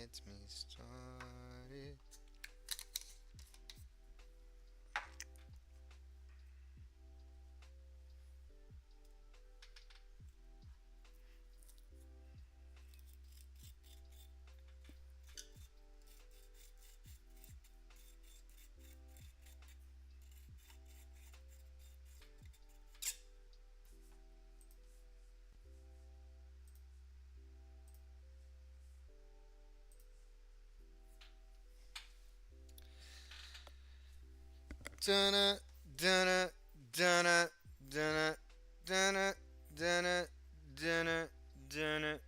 get me started. Dunna, dunna, dunna, dunna, dunna, dunna, dunna, dunna.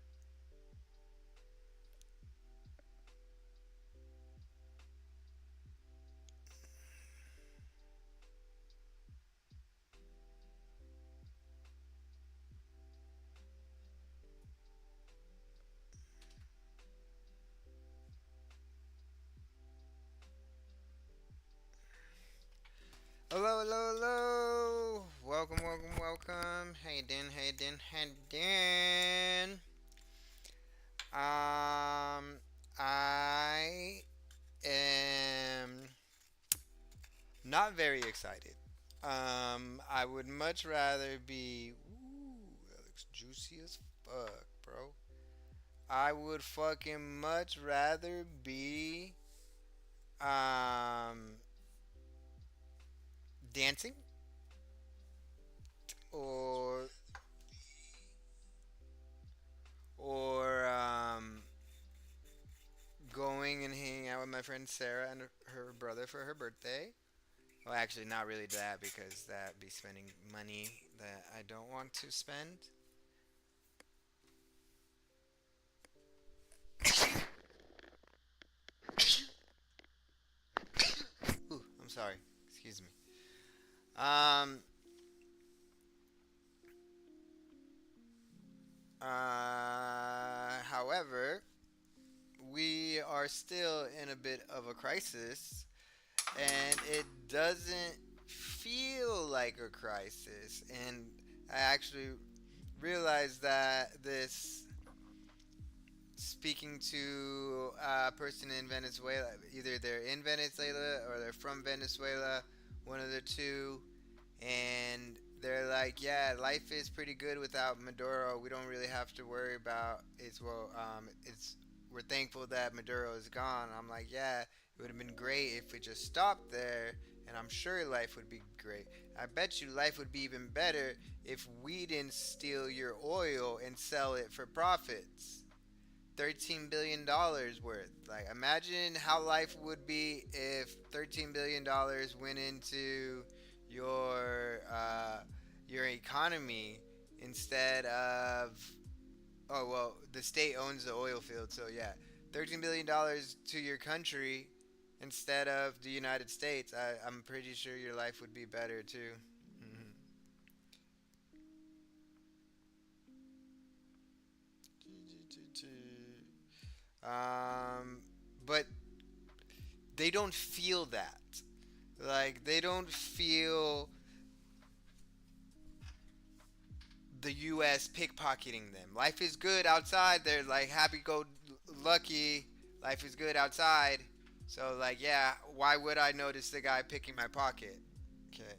Hello, hello, hello. Welcome, welcome, welcome. Hayden, Hayden, Hayden. I am not very excited. I would much rather be. Ooh, that looks juicy as fuck, bro. I would fucking much rather be um dancing or or going and hanging out with my friend Sarah and her brother for her birthday. Well, actually, not really that because that'd be spending money that I don't want to spend. Ooh, I'm sorry. Excuse me. Um. However, we are still in a bit of a crisis, and it doesn't feel like a crisis. And I actually realized that this speaking to a person in Venezuela, either they're in Venezuela or they're from Venezuela, one of the two, and they're like, yeah, life is pretty good without Maduro. We don't really have to worry about it's we're thankful that Maduro is gone. I'm like, yeah, it would have been great if we just stopped there, and I'm sure life would be great. I bet you life would be even better if we didn't steal your oil and sell it for profits. $13 billion worth. Like, imagine how life would be if $13 billion went into your your economy instead of, oh well, the state owns the oil field, so yeah, $13 billion to your country instead of the United States. I'm pretty sure your life would be better too. Mhm. Um, but they don't feel that. Like, they don't feel the U.S. pickpocketing them. Life is good outside. They're like happy go lucky. Life is good outside. So like, yeah, why would I notice the guy picking my pocket? Okay.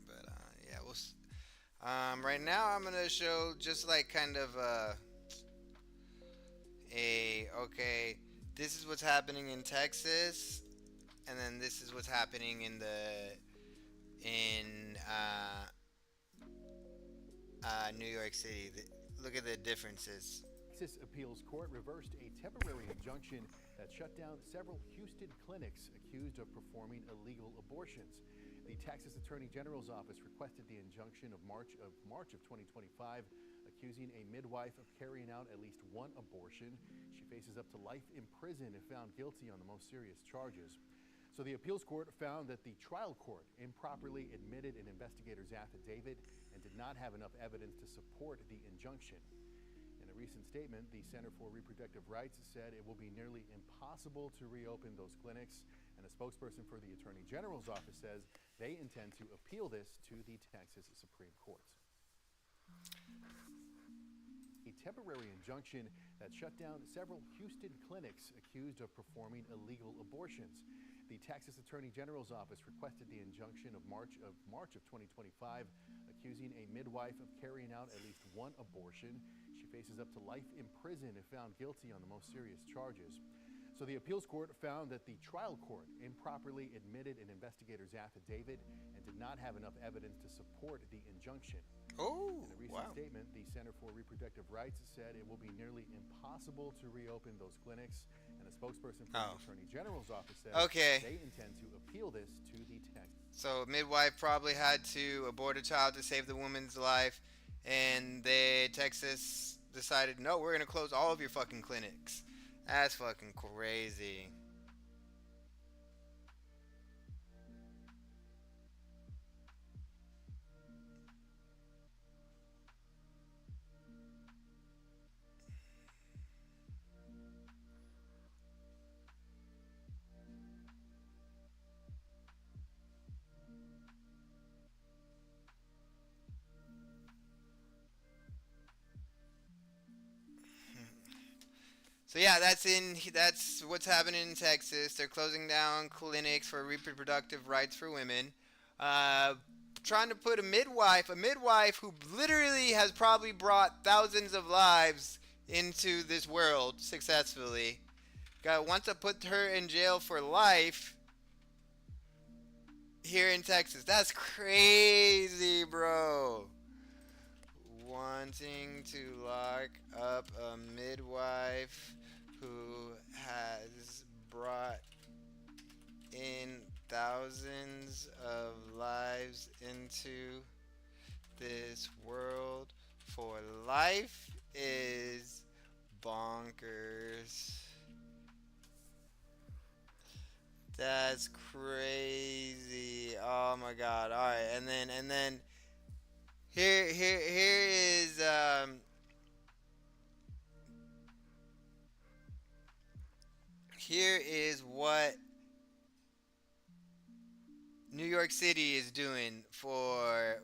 But yeah, right now I'm gonna show just like kind of a okay. This is what's happening in Texas, and then this is what's happening in New York City. Look at the differences. Texas appeals court reversed a temporary injunction that shut down several Houston clinics accused of performing illegal abortions. The Texas Attorney General's office requested the injunction of March of 2025, accusing a midwife of carrying out at least one abortion. She faces up to life in prison if found guilty on the most serious charges. So the appeals court found that the trial court improperly admitted an investigator's affidavit and did not have enough evidence to support the injunction. In a recent statement, the Center for Reproductive Rights said it will be nearly impossible to reopen those clinics, and a spokesperson for the Attorney General's office says they intend to appeal this to the Texas Supreme Court. a temporary injunction that shut down several Houston clinics accused of performing illegal abortions. The Texas Attorney General's office requested the injunction of March of 2025, accusing a midwife of carrying out at least one abortion. She faces up to life in prison if found guilty on the most serious charges. So the appeals court found that the trial court improperly admitted an investigator's affidavit and did not have enough evidence to support the injunction. Oh, In a recent wow. statement, the Center for Reproductive Rights said it will be nearly impossible to reopen those clinics, and a spokesperson from the Attorney General's office said they intend to appeal this to the Texas. So midwife probably had to abort a child to save the woman's life, and Texas decided, no, we're gonna close all of your fucking clinics. That's fucking crazy. So yeah, that's what's happening in Texas. They're closing down clinics for reproductive rights for women. Uh, Trying to put a midwife who literally has probably brought thousands of lives into this world successfully. Wants to put her in jail for life here in Texas. That's crazy, bro. Wanting to lock up a midwife who has brought in thousands of lives into this world for life is bonkers. That's crazy. Oh my god. All right, and then here is here is what New York City is doing for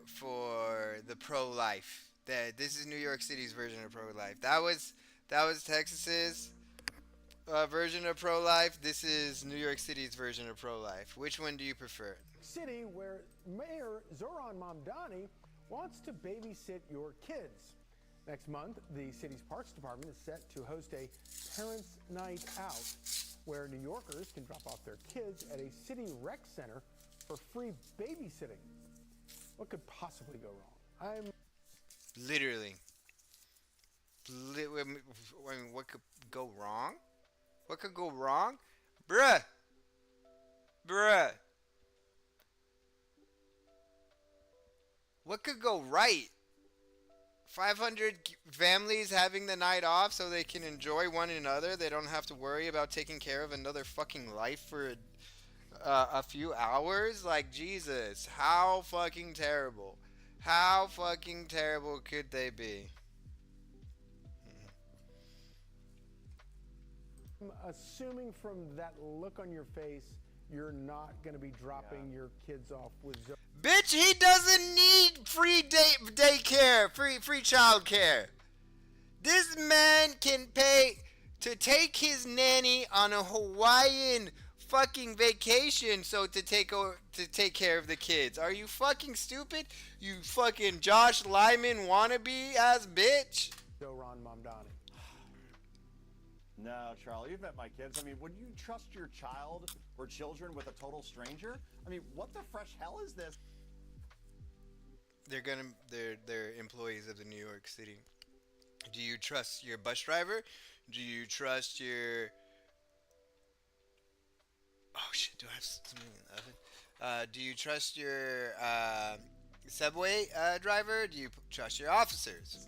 the pro-life. This is New York City's version of pro-life. That was Texas's version of pro-life. This is New York City's version of pro-life. Which one do you prefer? City, where Mayor Zoran Mamdani wants to babysit your kids. Next month, the city's Parks Department is set to host a Parents' Night Out, where New Yorkers can drop off their kids at a city rec center for free babysitting. What could possibly go wrong? Literally. I mean, what could go wrong? What could go wrong? Bruh. What could go right? 500 families having the night off so they can enjoy one another. They don't have to worry about taking care of another fucking life for a few hours. Like, Jesus, how fucking terrible. How fucking terrible could they be? I'm assuming from that look on your face, you're not going to be dropping your kids off with Zoran. Bitch, he doesn't need free daycare, free child care. This man can pay to take his nanny on a Hawaiian fucking vacation to take care of the kids. Are you fucking stupid? You fucking Josh Lyman wannabe ass bitch. Zoran Mamdani. No, Charlie, you've met my kids. I mean, would you trust your child or children with a total stranger? I mean, what the fresh hell is this? They're employees of the New York City. Do you trust your bus driver? Do you trust your... Oh shit, do I have something in the oven? Do you trust your subway driver? Do you trust your officers?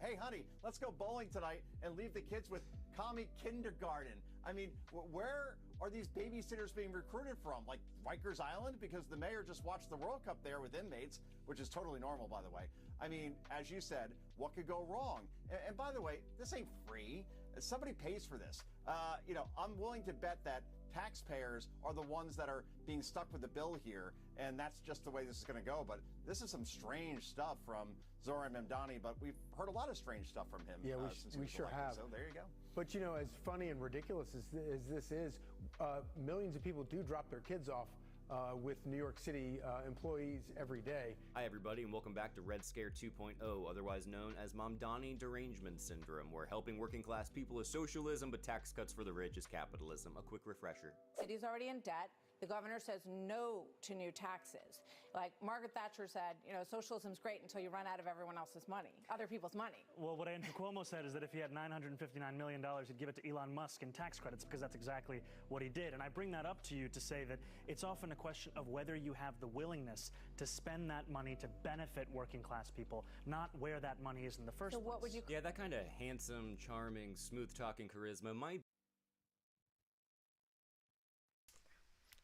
Hey, honey, let's go bowling tonight and leave the kids with Kami Kindergarten. I mean, where are these babysitters being recruited from? Like Rikers Island? Because the mayor just watched the World Cup there with inmates, which is totally normal, by the way. I mean, as you said, what could go wrong? And by the way, this ain't free. Somebody pays for this. I'm willing to bet that taxpayers are the ones that are being stuck with the bill here, and that's just the way this is going to go. But this is some strange stuff from Zoran Mamdani, but we've heard a lot of strange stuff from him. Yeah, since he we was sure elected. have. So there you go. But you know, as funny and ridiculous as this is, millions of people do drop their kids off with New York City employees every day. Hi everybody, and welcome back to Red Scare 2.0, otherwise known as Mamdani derangement syndrome, where helping working class people is socialism, but tax cuts for the rich is capitalism. A quick refresher. City's already in debt. The governor says no to new taxes. Like Margaret Thatcher said, you know, socialism's great until you run out of everyone else's money, other people's money. Well, what Andrew Cuomo said is that if he had $959 million, he'd give it to Elon Musk in tax credits, because that's exactly what he did. And I bring that up to you to say that it's often a question of whether you have the willingness to spend that money to benefit working class people, not where that money is in the first place. So what would you... Yeah, that kind of handsome, charming, smooth-talking charisma might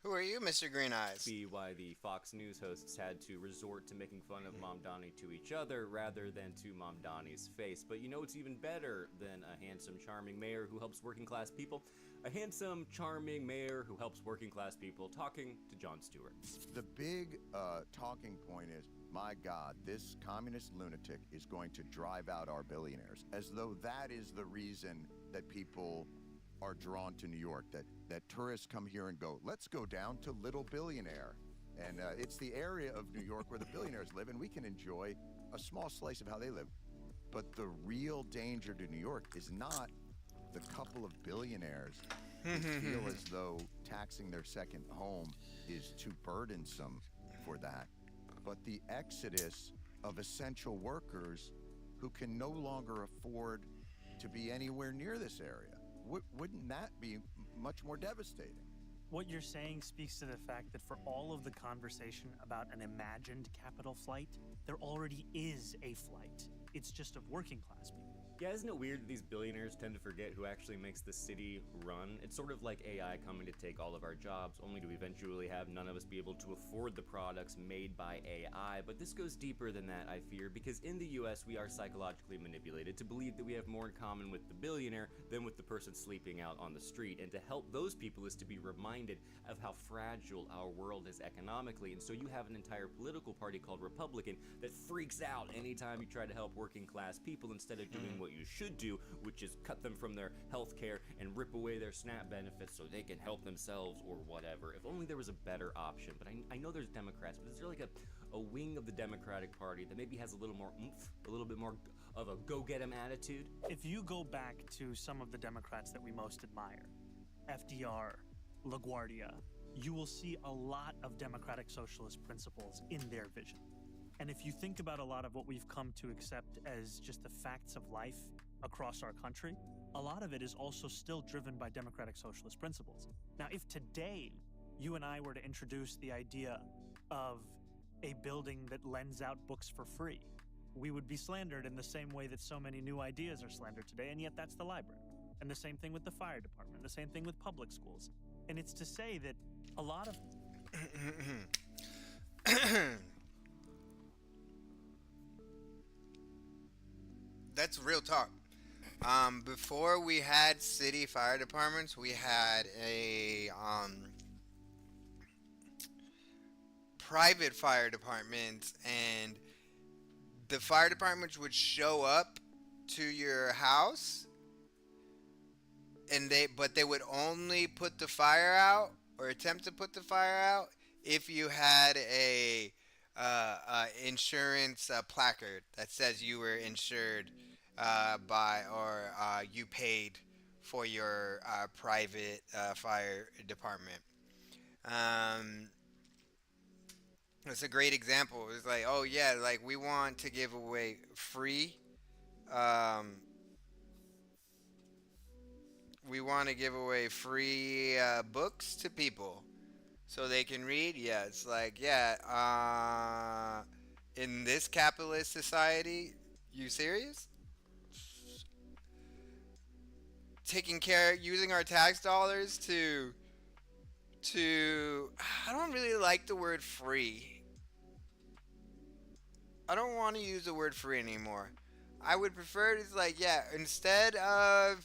Who are you, Mr. Green Eyes? be why the Fox News hosts had to resort to making fun of Mamdani to each other rather than to Mamdani's face. But you know what's even better than a handsome, charming mayor who helps working class people? A handsome, charming mayor who helps working class people, talking to Jon Stewart. The big talking point is, my God, this communist lunatic is going to drive out our billionaires, as though that is the reason that people are drawn to New York, that tourists come here and go, let's go down to Little Billionaire. And it's the area of New York where the billionaires live, and we can enjoy a small slice of how they live. But the real danger to New York is not the couple of billionaires who feel as though taxing their second home is too burdensome for that, but the exodus of essential workers who can no longer afford to be anywhere near this area. Wouldn't that be much more devastating? What you're saying speaks to the fact that for all of the conversation about an imagined capital flight, there already is a flight. It's just of working class people. Yeah, isn't it weird that these billionaires tend to forget who actually makes the city run? It's sort of like AI coming to take all of our jobs, only to eventually have none of us be able to afford the products made by AI. But this goes deeper than that, I fear, because in the US, we are psychologically manipulated to believe that we have more in common with the billionaire than with the person sleeping out on the street. And to help those people is to be reminded of how fragile our world is economically. And so you have an entire political party called Republican that freaks out anytime you try to help working class people instead of doing what you should do, which is cut them from their health care and rip away their SNAP benefits so they can help themselves or whatever. If only there was a better option. But I know there's Democrats, but is there like a wing of the Democratic Party that maybe has a little more oomph, a little bit more of a go-get-em attitude? If you go back to some of the Democrats that we most admire, FDR, LaGuardia, you will see a lot of democratic socialist principles in their vision. And if you think about a lot of what we've come to accept as just the facts of life across our country, a lot of it is also still driven by democratic socialist principles. Now, if today you and I were to introduce the idea of a building that lends out books for free, we would be slandered in the same way that so many new ideas are slandered today, and yet that's the library. And the same thing with the fire department, the same thing with public schools. And it's to say that a lot of... That's real talk. Before we had city fire departments, we had a private fire departments, and the fire departments would show up to your house, and they would only put the fire out or attempt to put the fire out if you had a insurance placard that says you were insured by or you paid for your private fire department. It's a great example. It's like, oh yeah, like we want to give away free. We want to give away free books to people so they can read. Yeah, it's like, yeah. In this capitalist society, you serious? Using our tax dollars to I don't really like the word free. I don't want to use the word free anymore. I would prefer it's like, yeah, instead of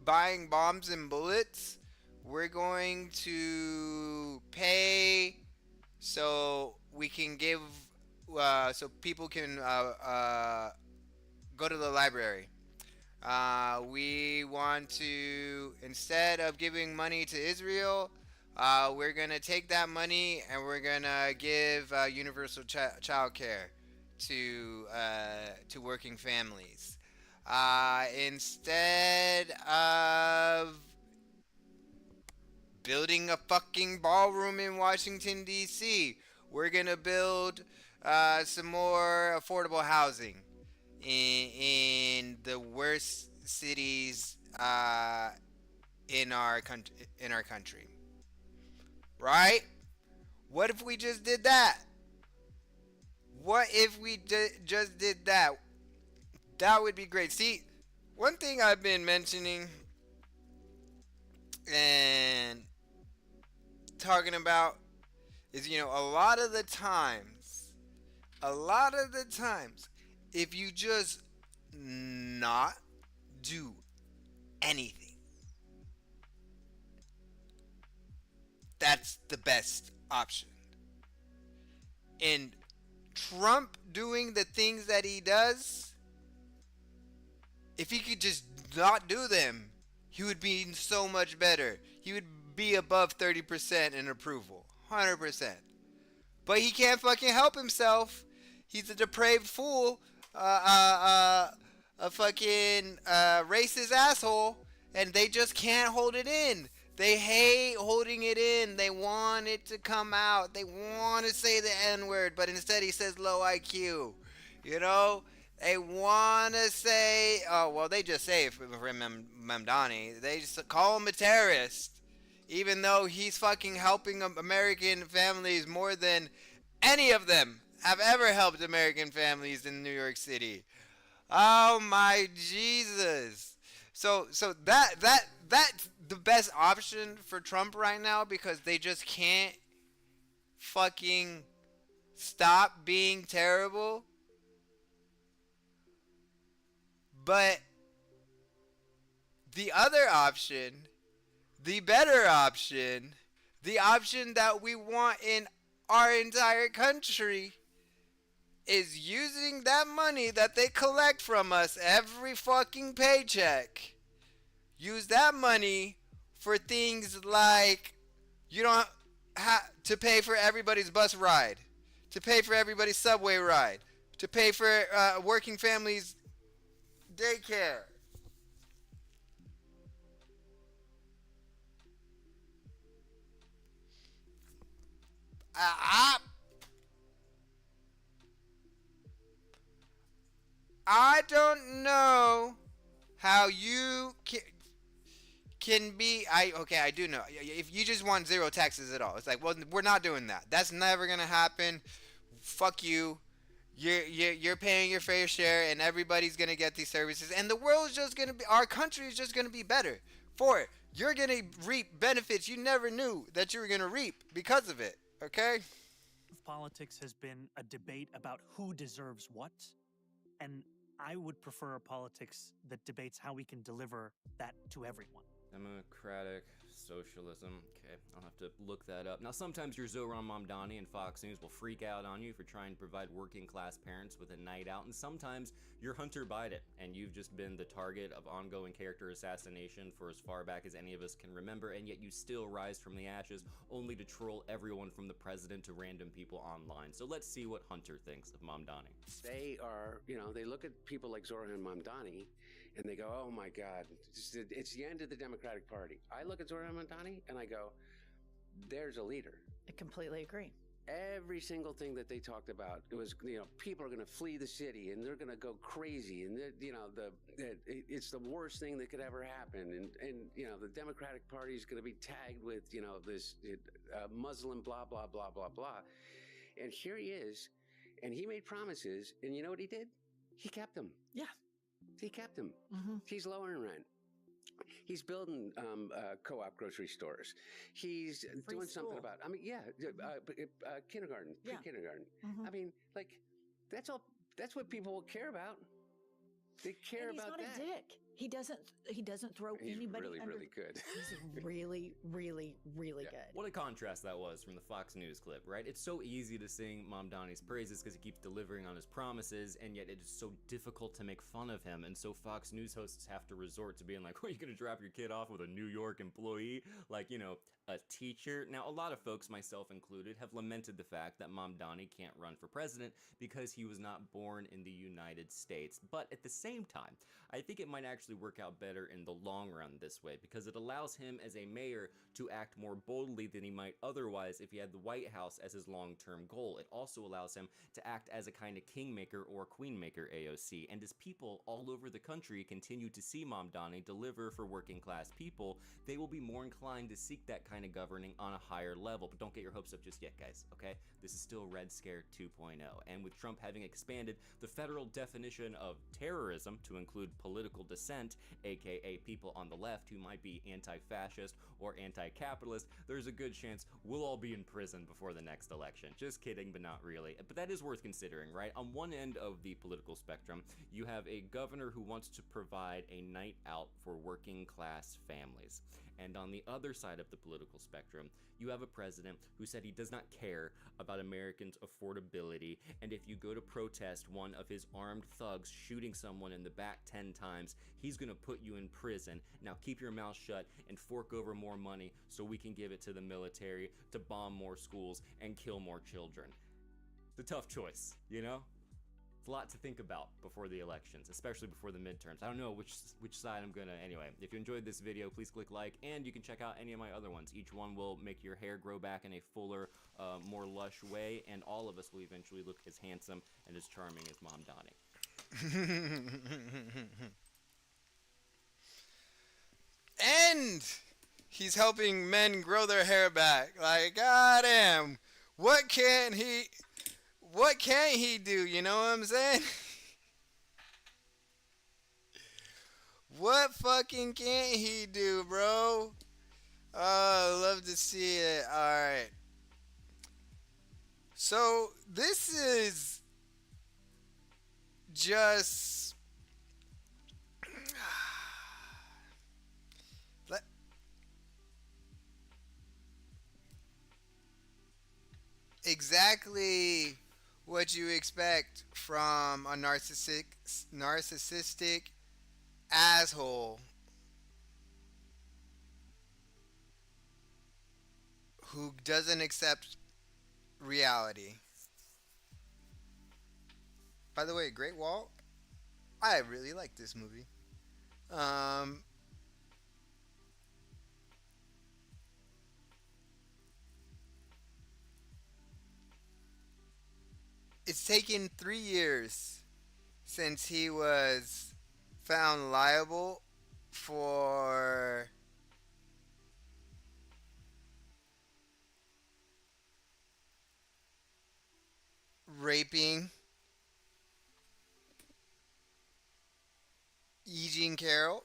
buying bombs and bullets, we're going to pay so we can give, so people can go to the library. We want to, instead of giving money to Israel, we're gonna take that money and we're gonna give universal child care to working families. Instead of building a fucking ballroom in Washington D.C., we're gonna build some more affordable housing in the worst cities in our country. Right? What if we just did that? What if we just did that? That would be great. See, one thing I've been mentioning and talking about is, a lot of the times, if you just not do anything, that's the best option. And Trump doing the things that he does, if he could just not do them, he would be so much better. He would be above 30% in approval. 100%. But he can't fucking help himself. He's a depraved fool. A fucking racist asshole. And they just can't hold it in. They hate holding it in. They want it to come out. They want to say the N-word, but instead he says low IQ. They want to say, they just say it for Mamdani. They just call him a terrorist. Even though he's fucking helping American families more than any of them have ever helped American families in New York City. Oh my Jesus. So that's the best option for Trump right now, because they just can't fucking stop being terrible. But the other option, the better option, the option that we want in our entire country, is using that money that they collect from us every fucking paycheck. Use that money for things like, you don't have to pay for everybody's bus ride, to pay for everybody's subway ride, to pay for working families' daycare. I don't know how you can be. I do know. If you just want zero taxes at all, it's like, well, we're not doing that. That's never gonna happen. Fuck you. You're paying your fair share, and everybody's gonna get these services, and the world's just gonna be, our country is just gonna be better for it. You're gonna reap benefits you never knew that you were gonna reap because of it. Okay? Politics has been a debate about who deserves what, and I would prefer a politics that debates how we can deliver that to everyone. Democratic socialism. Okay, I'll have to look that up. Now, sometimes your Zohran Mamdani and Fox News will freak out on you for trying to provide working class parents with a night out, and sometimes you're Hunter Biden, and you've just been the target of ongoing character assassination for as far back as any of us can remember, and yet you still rise from the ashes only to troll everyone from the president to random people online. So let's see what Hunter thinks of Mamdani. They are, they look at people like Zohran Mamdani and they go, oh my God, it's the end of the Democratic Party. I look at Zohran Mamdani and I go, there's a leader. I completely agree. Every single thing that they talked about, it was, people are going to flee the city and they're going to go crazy. And, it's the worst thing that could ever happen. And the Democratic Party is going to be tagged with, this Muslim blah, blah, blah, blah, blah. And here he is. And he made promises. And you know what he did? He kept them. Yeah. He kept them. Mm-hmm. He's lowering rent. He's building co-op grocery stores. He's doing something about, kindergarten, pre-kindergarten. Mm-hmm. I mean, that's all. That's what people will care about. They care about that. He's not a dick. He doesn't throw He's anybody really, under. really good. He's really, really, really Yeah. good. What a contrast that was from the Fox News clip, right? It's so easy to sing Mom Donnie's praises because he keeps delivering on his promises, and yet it is so difficult to make fun of him. And so Fox News hosts have to resort to being like, "Oh, you're gonna drop your kid off with a New York employee, like, you know, a teacher." Now, a lot of folks, myself included, have lamented the fact that Mom Donnie can't run for president because he was not born in the United States. But at the same time, I think it might actually work out better in the long run this way, because it allows him as a mayor to act more boldly than he might otherwise if he had the White House as his long-term goal. It also allows him to act as a kind of kingmaker or queenmaker AOC, and as people all over the country continue to see Mom Donnie deliver for working class people, they will be more inclined to seek that kind of governing on a higher level. But don't get your hopes up just yet, guys, okay? This is still Red Scare 2.0, and with Trump having expanded the federal definition of terrorism to include political dissent, aka people on the left who might be anti-fascist or anti-capitalist, there's a good chance we'll all be in prison before the next election. Just kidding, but not really. But that is worth considering, right? On one end of the political spectrum, you have a governor who wants to provide a night out for working class families. And on the other side of the political spectrum, you have a president who said he does not care about Americans' affordability, and if you go to protest one of his armed thugs shooting someone in the back 10 times, he's gonna put you in prison. Now keep your mouth shut and fork over more money so we can give it to the military to bomb more schools and kill more children. It's a tough choice, you know? It's a lot to think about before the elections, especially before the midterms. I don't know which side I'm gonna. Anyway, if you enjoyed this video, please click like, and you can check out any of my other ones. Each one will make your hair grow back in a fuller, more lush way, and all of us will eventually look as handsome and as charming as Mom Donnie. And he's helping men grow their hair back. Like, goddamn, what can't he do? You know what I'm saying? What fucking can't he do, bro? Oh, love to see it. Alright. So, this is just... exactly what you expect from a narcissistic asshole who doesn't accept reality. By the way, Great Wall, I really like this movie. It's taken 3 years since he was found liable for raping E.Jean Carrol.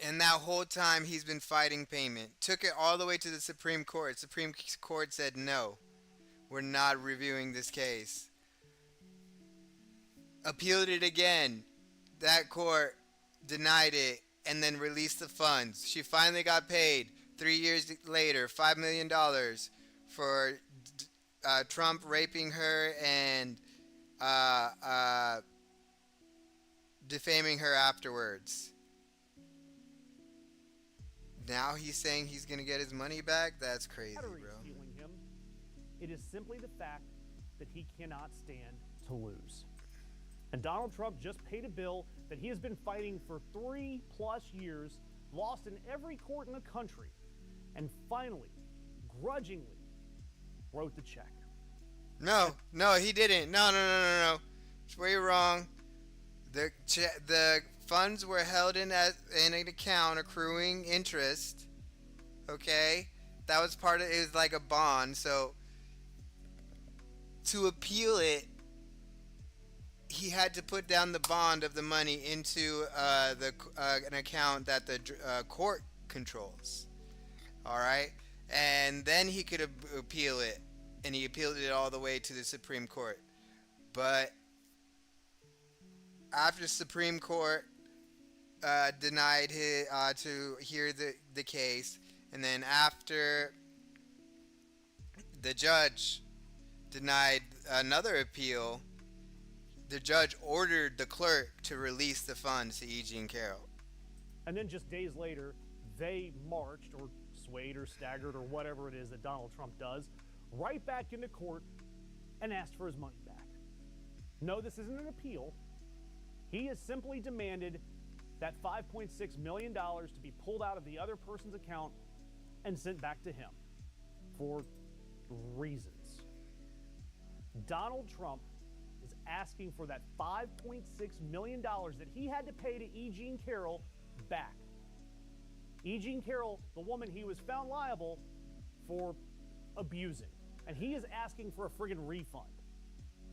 And that whole time he's been fighting payment. Took it all the way to the Supreme Court. Supreme Court said no. We're not reviewing this case. Appealed it again. That court denied it and then released the funds. She finally got paid 3 years later, $5 million for Trump raping her and defaming her afterwards. Now he's saying he's going to get his money back? That's crazy, bro. Him. It is simply the fact that he cannot stand to lose. And Donald Trump just paid a bill that he has been fighting for 3+ years, lost in every court in the country, and finally, grudgingly, wrote the check. No, he didn't. No. Where you're wrong. The funds were held in an account accruing interest. Okay? That was part of it. Was like a bond. So to appeal it, he had to put down the bond of the money into an account that the court controls. All right? And then he could appeal it. And he appealed it all the way to the Supreme Court. But after the Supreme Court denied to hear the case, and then after the judge denied another appeal, the judge ordered the clerk to release the funds to E.Jean Carrol. And then just days later, they marched or swayed or staggered or whatever it is that Donald Trump does, right back into court and asked for his money back. No, this isn't an appeal. He has simply demanded that $5.6 million to be pulled out of the other person's account and sent back to him for reasons. Donald Trump is asking for that $5.6 million that he had to pay to E.Jean Carrol back. E.Jean Carrol, the woman he was found liable for abusing. And he is asking for a friggin' refund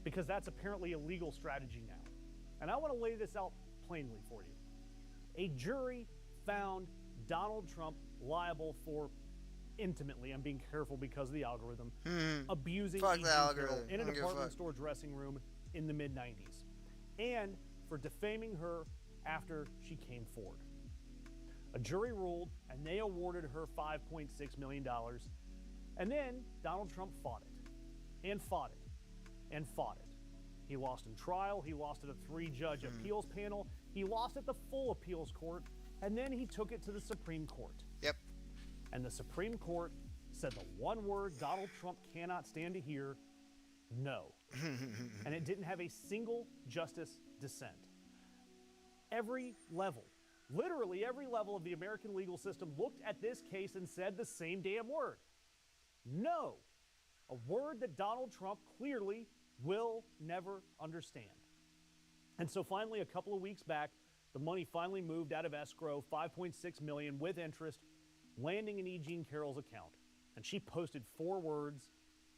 because that's apparently a legal strategy now. And I want to lay this out plainly for you. A jury found Donald Trump liable for intimately, I'm being careful because of the algorithm, abusing E.Jean Carrol in a department store dressing room in the mid-90s, and for defaming her after she came forward. A jury ruled, and they awarded her $5.6 million. And then Donald Trump fought it, and fought it, and fought it. He lost in trial. He lost at a 3-judge appeals panel. He lost at the full appeals court, and then he took it to the Supreme Court. Yep. And the Supreme Court said the one word Donald Trump cannot stand to hear, no. And it didn't have a single justice dissent. Every level, literally every level of the American legal system looked at this case and said the same damn word. No. A word that Donald Trump clearly will never understand. And so finally, a couple of weeks back, the money finally moved out of escrow, $5.6 million with interest, landing in E.Jean Carrol's account. And she posted 4 words,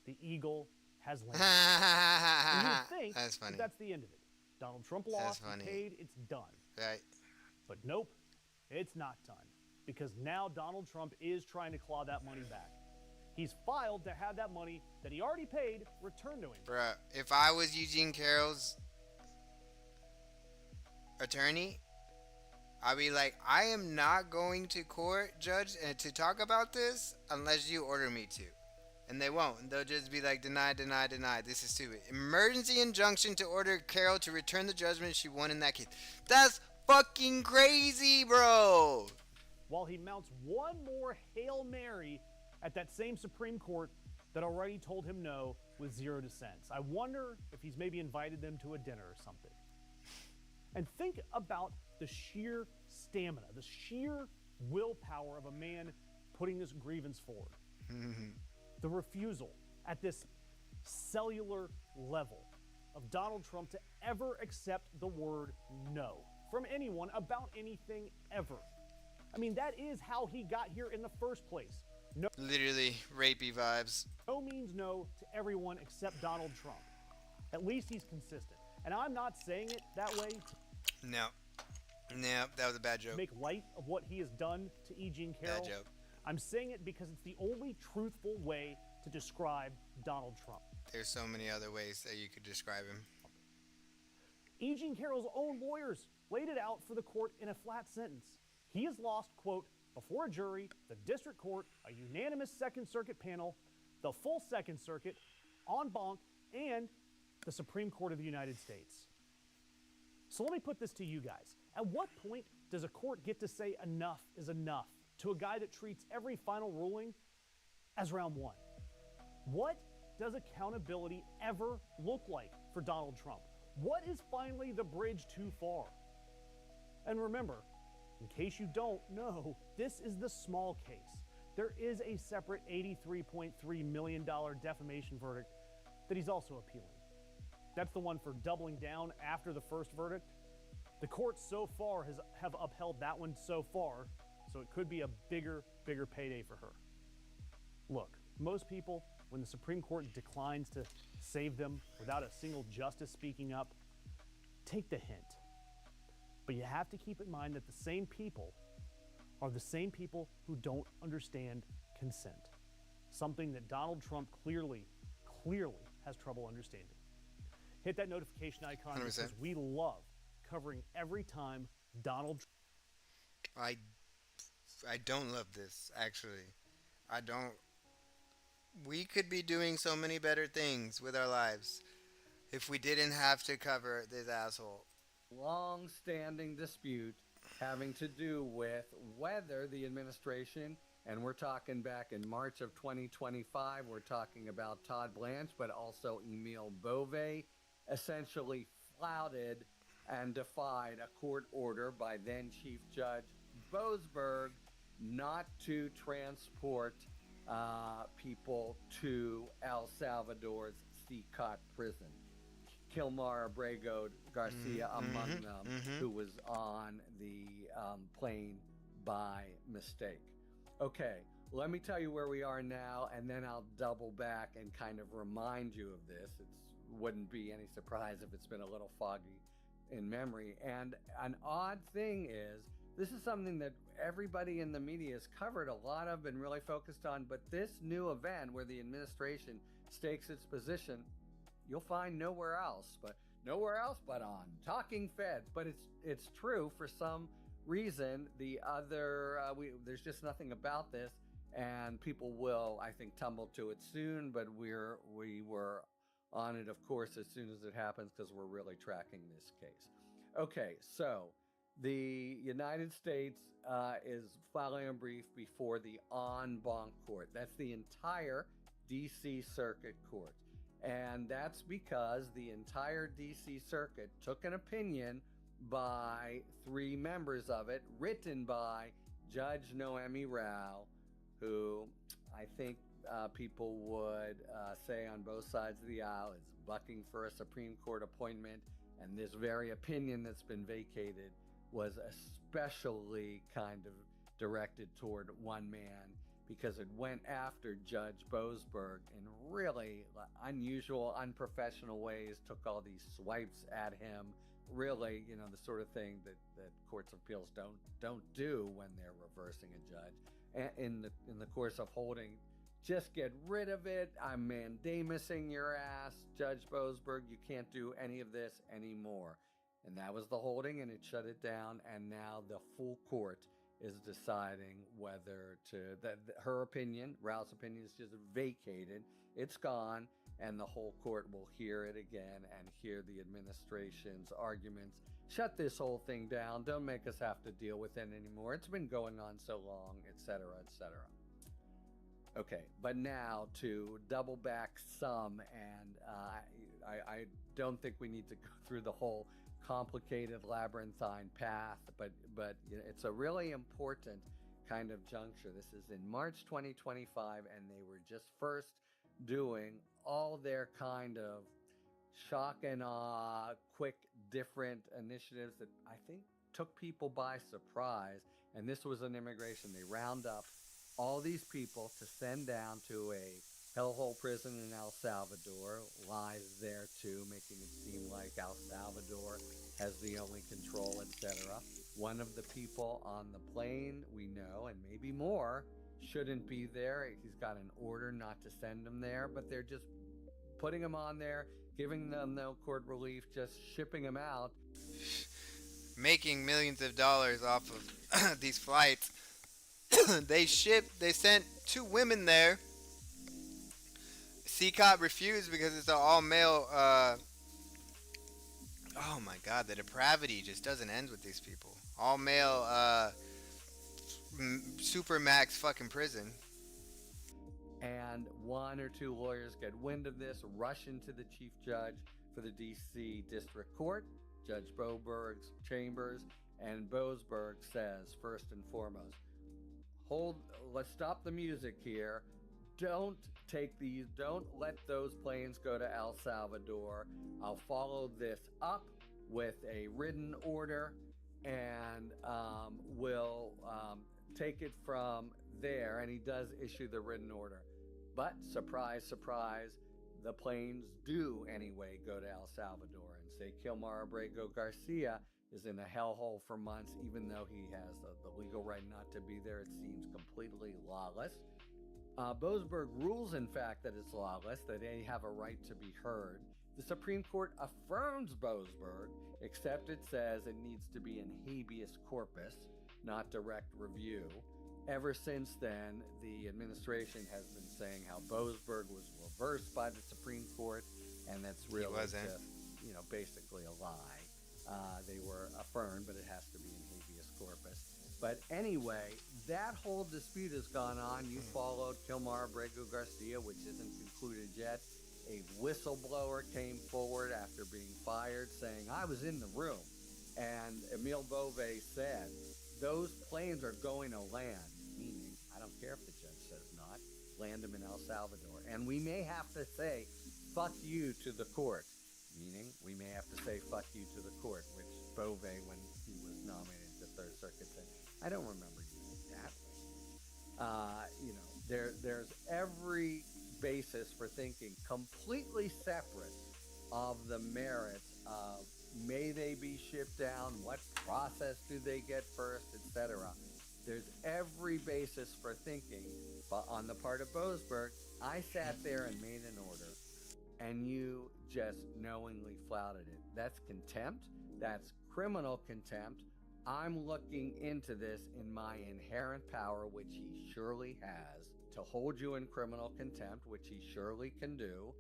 "The eagle has landed." And you would think that's funny. that's the end of it. Donald Trump lost, he paid, it's done. Right. But nope, it's not done. Because now Donald Trump is trying to claw that money back. He's filed to have that money that he already paid returned to him. Bruh, if I was E.Jean Carrol's attorney, I'd be like, I am not going to court, judge, and to talk about this unless you order me to. And they won't. And they'll just be like, denied, denied, denied. This is stupid. Emergency injunction to order Carrol to return the judgment she won in that case. That's fucking crazy, bro. While he mounts one more Hail Mary at that same Supreme Court that already told him no with 0 dissents. I wonder if he's maybe invited them to a dinner or something. And think about the sheer stamina, the sheer willpower of a man putting this grievance forward. The refusal at this cellular level of Donald Trump to ever accept the word no from anyone about anything ever. I mean, that is how he got here in the first place. No, literally rapey vibes. No means no to everyone except Donald Trump. At least he's consistent. And I'm not saying it that way. No, that was a bad joke. Make light of what he has done to E.Jean Carrol. Bad joke. I'm saying it because it's the only truthful way to describe Donald Trump. There's so many other ways that you could describe him. E.Jean Carroll's own lawyers laid it out for the court in a flat sentence. He has lost, quote, before a jury, the district court, a unanimous Second Circuit panel, the full Second Circuit, en banc, and the Supreme Court of the United States. So let me put this to you guys. At what point does a court get to say enough is enough to a guy that treats every final ruling as round one? What does accountability ever look like for Donald Trump? What is finally the bridge too far? And remember, in case you don't know, this is the small case. There is a separate $83.3 million defamation verdict that he's also appealing. That's the one for doubling down after the first verdict. The courts so far have upheld that one so far, so it could be a bigger payday for her. Look, most people, when the Supreme Court declines to save them without a single justice speaking up, take the hint. But you have to keep in mind that the same people are the same people who don't understand consent. Something that Donald Trump clearly has trouble understanding. Hit that notification icon 100%. because we love covering every time Donald Trump I I don't love this actually. I don't. We could be doing so many better things with our lives if we didn't have to cover this asshole. Long-standing dispute having to do with whether the administration, and we're talking back in March of 2025, we're talking about Todd Blanche, but also Emile Beauvais, essentially flouted and defied a court order by then Chief Judge Boasberg not to transport people to El Salvador's CCOT prison. Kilmar Abrego Garcia among them, who was on the plane by mistake. Okay, let me tell you where we are now, and then I'll double back and kind of remind you of this. It wouldn't be any surprise if it's been a little foggy in memory. And an odd thing is, this is something that everybody in the media has covered a lot of and really focused on, but this new event where the administration stakes its position, you'll find nowhere else but on Talking Feds. But it's true for some reason. The other there's just nothing about this, and people will, I think, tumble to it soon. But we were on it, of course, as soon as it happens, because we're really tracking this case. Okay, so the United States is filing a brief before the en banc court. That's the entire D.C. Circuit Court. And that's because the entire D.C. Circuit took an opinion by 3 members of it, written by Judge Noemi Rao, who I think people would say on both sides of the aisle is bucking for a Supreme Court appointment. And this very opinion that's been vacated was especially kind of directed toward one man, because it went after Judge Boasberg in really unusual, unprofessional ways, took all these swipes at him. Really, the sort of thing that courts of appeals don't do when they're reversing a judge. And in the course of holding, just get rid of it. I'm mandamusing your ass, Judge Boasberg. You can't do any of this anymore. And that was the holding, and it shut it down. And now the full court is deciding whether her opinion, Rao's opinion, is just vacated. It's gone, and the whole court will hear it again and hear the administration's arguments. Shut this whole thing down. Don't make us have to deal with it anymore. It's been going on so long, etc., etc. Okay, but now to double back some, and I don't think we need to go through the whole complicated labyrinthine path, but it's a really important kind of juncture. This is in March 2025, and they were just first doing all their kind of shock and awe, quick, different initiatives that I think took people by surprise. And this was an immigration. They round up all these people to send down to a hellhole prison in El Salvador, lies there too, making it seem like El Salvador has the only control, etc. One of the people on the plane, we know, and maybe more, shouldn't be there. He's got an order not to send him there, but they're just putting him on there, giving them no court relief, just shipping him out. Making millions of dollars off of these flights. They sent 2 women there. CCOT refused because it's an all-male. Oh my God, the depravity just doesn't end with these people. All-male, supermax fucking prison. And 1 or 2 lawyers get wind of this, rush into the chief judge for the D.C. District Court, Judge Boasberg's chambers, and Boasberg says, first and foremost, let's stop the music here. Don't let those planes go to El Salvador. I'll follow this up with a written order, and we'll take it from there. And he does issue the written order. But surprise, surprise, the planes do anyway go to El Salvador, and say Kilmar Abrego Garcia is in a hellhole for months, even though he has the legal right not to be there. It seems completely lawless. Boasberg rules, in fact, that it's lawless, that they have a right to be heard. The Supreme Court affirms Boasberg, except it says it needs to be in habeas corpus. not direct review. Ever since then, the administration has been saying how Boasberg was reversed by the Supreme Court, and that's really just, basically a lie. They were affirmed, but it has to be in habeas corpus. But anyway, that whole dispute has gone on. You followed Kilmar Abrego Garcia, which isn't concluded yet. A whistleblower came forward after being fired saying, I was in the room. And Emile Bove said, those planes are going to land, meaning, I don't care if the judge says not, land them in El Salvador. And we may have to say, fuck you to the court, meaning we may have to say fuck you to the court, which Bove, when he was nominated to Third Circuit, said, I don't remember using that. There's every basis for thinking completely separate of the merits of may they be shipped down, what process do they get first, etc. There's every basis for thinking, but on the part of Boasberg, I sat there and made an order, and you just knowingly flouted it. That's contempt. That's criminal contempt. I'm looking into this in my inherent power, which he surely has, to hold you in criminal contempt, which he surely can do.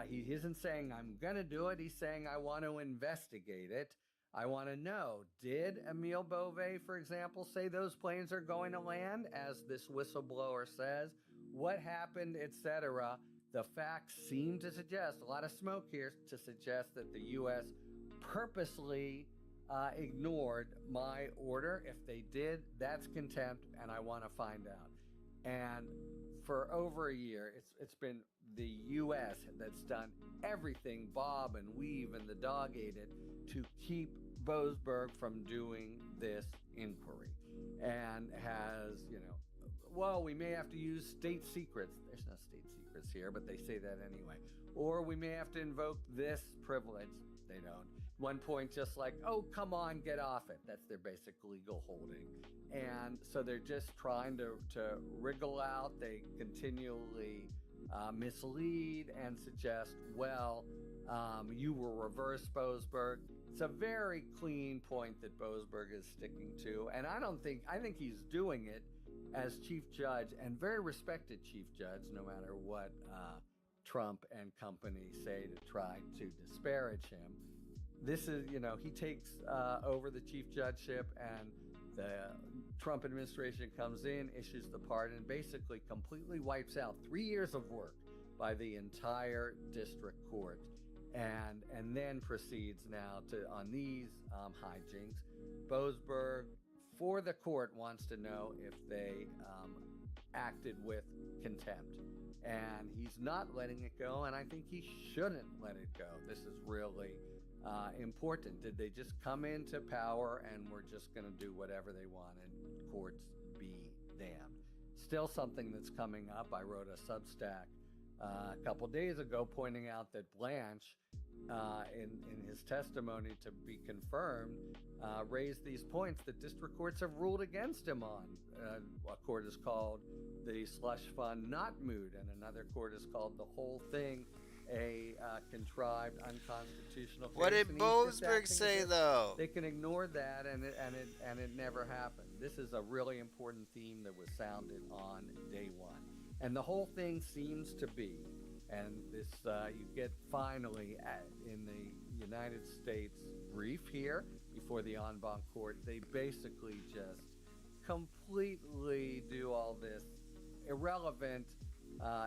He isn't saying I'm going to do it. He's saying I want to investigate it. I want to know, did Emile Bove, for example, say those planes are going to land, as this whistleblower says? What happened, etc.? The facts seem to suggest, a lot of smoke here, to suggest that the U.S. purposely ignored my order. If they did, that's contempt, and I want to find out. And for over a year, it's been the U.S. that's done everything, bob and weave and the dog ate it, to keep Boasberg from doing this inquiry. And has, well, we may have to use state secrets. There's no state secrets here, but they say that anyway. Or we may have to invoke this privilege. They don't. One point, just like, oh, come on, get off it. That's their basic legal holding. And so they're just trying to wriggle out. They continually mislead and suggest, well, you will reverse Boasberg. It's a very clean point that Boasberg is sticking to. And I think he's doing it as chief judge, and very respected chief judge, no matter what Trump and company say to try to disparage him. This is, he takes over the chief judgeship, and the Trump administration comes in, issues the pardon, basically completely wipes out 3 years of work by the entire district court, and then proceeds now on these hijinks. Boasberg, for the court, wants to know if they acted with contempt, and he's not letting it go, and I think he shouldn't let it go. This is really important. Did they just come into power and we're just going to do whatever they wanted? Courts be damned. Still something that's coming up. I wrote a Substack a couple days ago pointing out that Blanche, in his testimony to be confirmed, raised these points that district courts have ruled against him on. A court is called the slush fund not moot, and another court is called the whole thing a contrived unconstitutional case. What did Boasberg say, though? They can ignore that, and it never happened. This is a really important theme that was sounded on day one, and the whole thing seems to be, and this you get finally in the United States brief here before the en banc court. They basically just completely do all this irrelevant,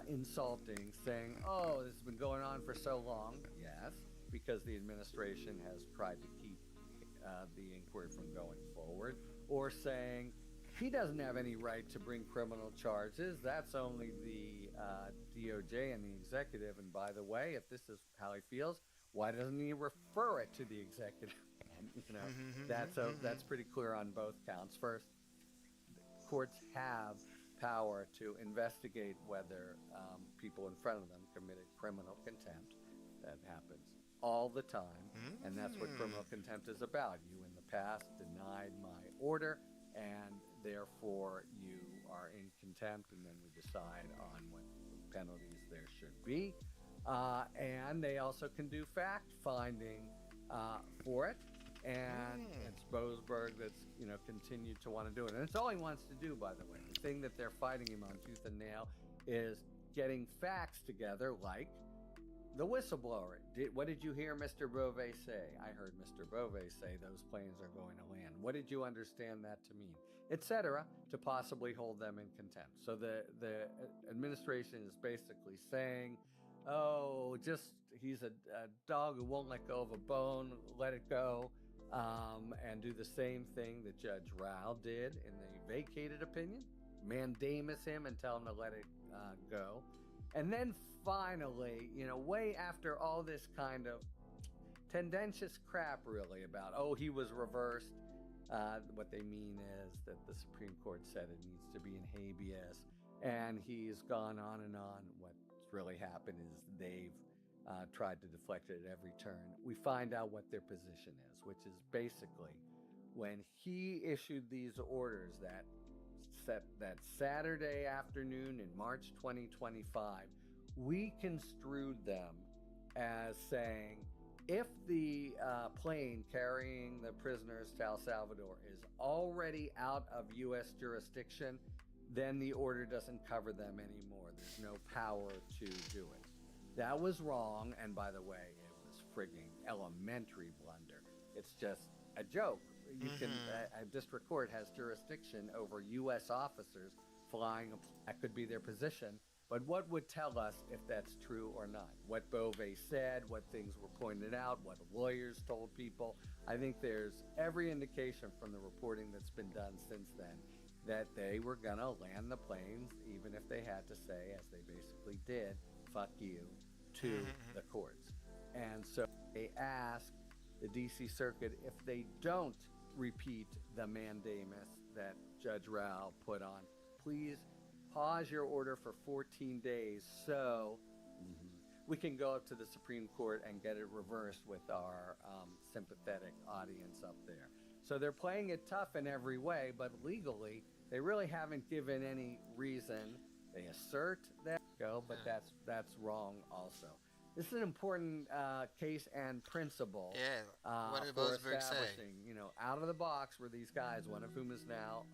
insulting, saying, oh, this has been going on for so long. Yes, because the administration has tried to keep the inquiry from going forward. Or saying, he doesn't have any right to bring criminal charges. That's only the DOJ and the executive. And by the way, if this is how he feels, why doesn't he refer it to the executive? And, that's pretty clear on both counts. First, courts have power to investigate whether people in front of them committed criminal contempt. That happens all the time, and that's what criminal contempt is about. You in the past denied my order, and therefore you are in contempt, and then we decide on what penalties there should be. And they also can do fact-finding for it. And it's Boasberg that's, continued to want to do it. And it's all he wants to do, by the way. The thing that they're fighting him on tooth and nail is getting facts together, like the whistleblower. What did you hear Mr. Bove say? I heard Mr. Bove say those planes are going to land. What did you understand that to mean? Etc., to possibly hold them in contempt. So the administration is basically saying, oh, he's a dog who won't let go of a bone, let it go, and do the same thing that Judge Rao did in the vacated opinion, mandamus him and tell him to let it go. And then finally, way after all this kind of tendentious crap really about, he was reversed, what they mean is that the Supreme Court said it needs to be in habeas, and he's gone on and on. What's really happened is they've tried to deflect it at every turn. We find out what their position is, which is basically when he issued these orders that Saturday afternoon in March 2025, we construed them as saying, if the plane carrying the prisoners to El Salvador is already out of U.S. jurisdiction, then the order doesn't cover them anymore. There's no power to do it. That was wrong, and by the way, it was frigging elementary blunder. It's just a joke. You can a district court has jurisdiction over U.S. officers flying. That could be their position. But what would tell us if that's true or not? What Bove said, what things were pointed out, what lawyers told people. I think there's every indication from the reporting that's been done since then that they were going to land the planes, even if they had to say, as they basically did, fuck you, to the courts. And so they asked the D.C. Circuit if they don't repeat the mandamus that Judge Rao put on, please pause your order for 14 days so we can go up to the Supreme Court and get it reversed with our sympathetic audience up there. So they're playing it tough in every way, but legally, they really haven't given any reason. They assert that but that's wrong also. This is an important case and principle. What did for Boasberg establishing, say? Out of the box were these guys, one of whom is now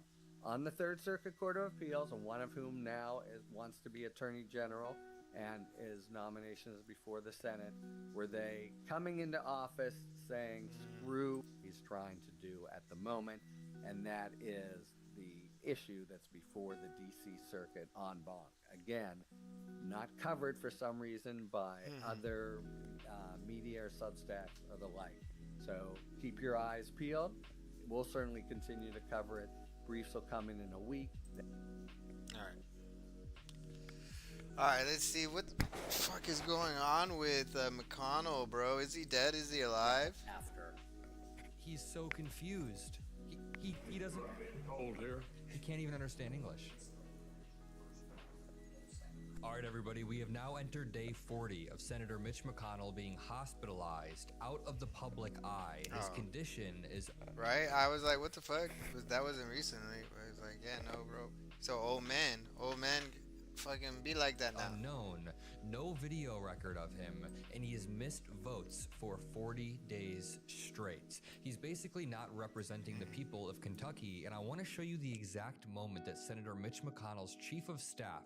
on the Third Circuit Court of Appeals, and one of whom now wants to be Attorney General, and his nomination is before the Senate. Were they coming into office saying, screw he's trying to do at the moment, and that is the issue that's before the D.C. Circuit en banc. Again, not covered for some reason by other media or Substacks or the like. So keep your eyes peeled. We'll certainly continue to cover it. Briefs will come in a week. All right, let's see what the fuck is going on with McConnell, bro. Is he dead? Is he alive? He's so confused. He doesn't. Hold here. He can't even understand English. All right, everybody, we have now entered day 40 of Senator Mitch McConnell being hospitalized out of the public eye. His condition is... Right? I was like, what the fuck? That wasn't recently. I was like, yeah, no, bro. So old man fucking be like that now. Unknown. No video record of him, and he has missed votes for 40 days straight. He's basically not representing the people of Kentucky, and I want to show you the exact moment that Senator Mitch McConnell's chief of staff,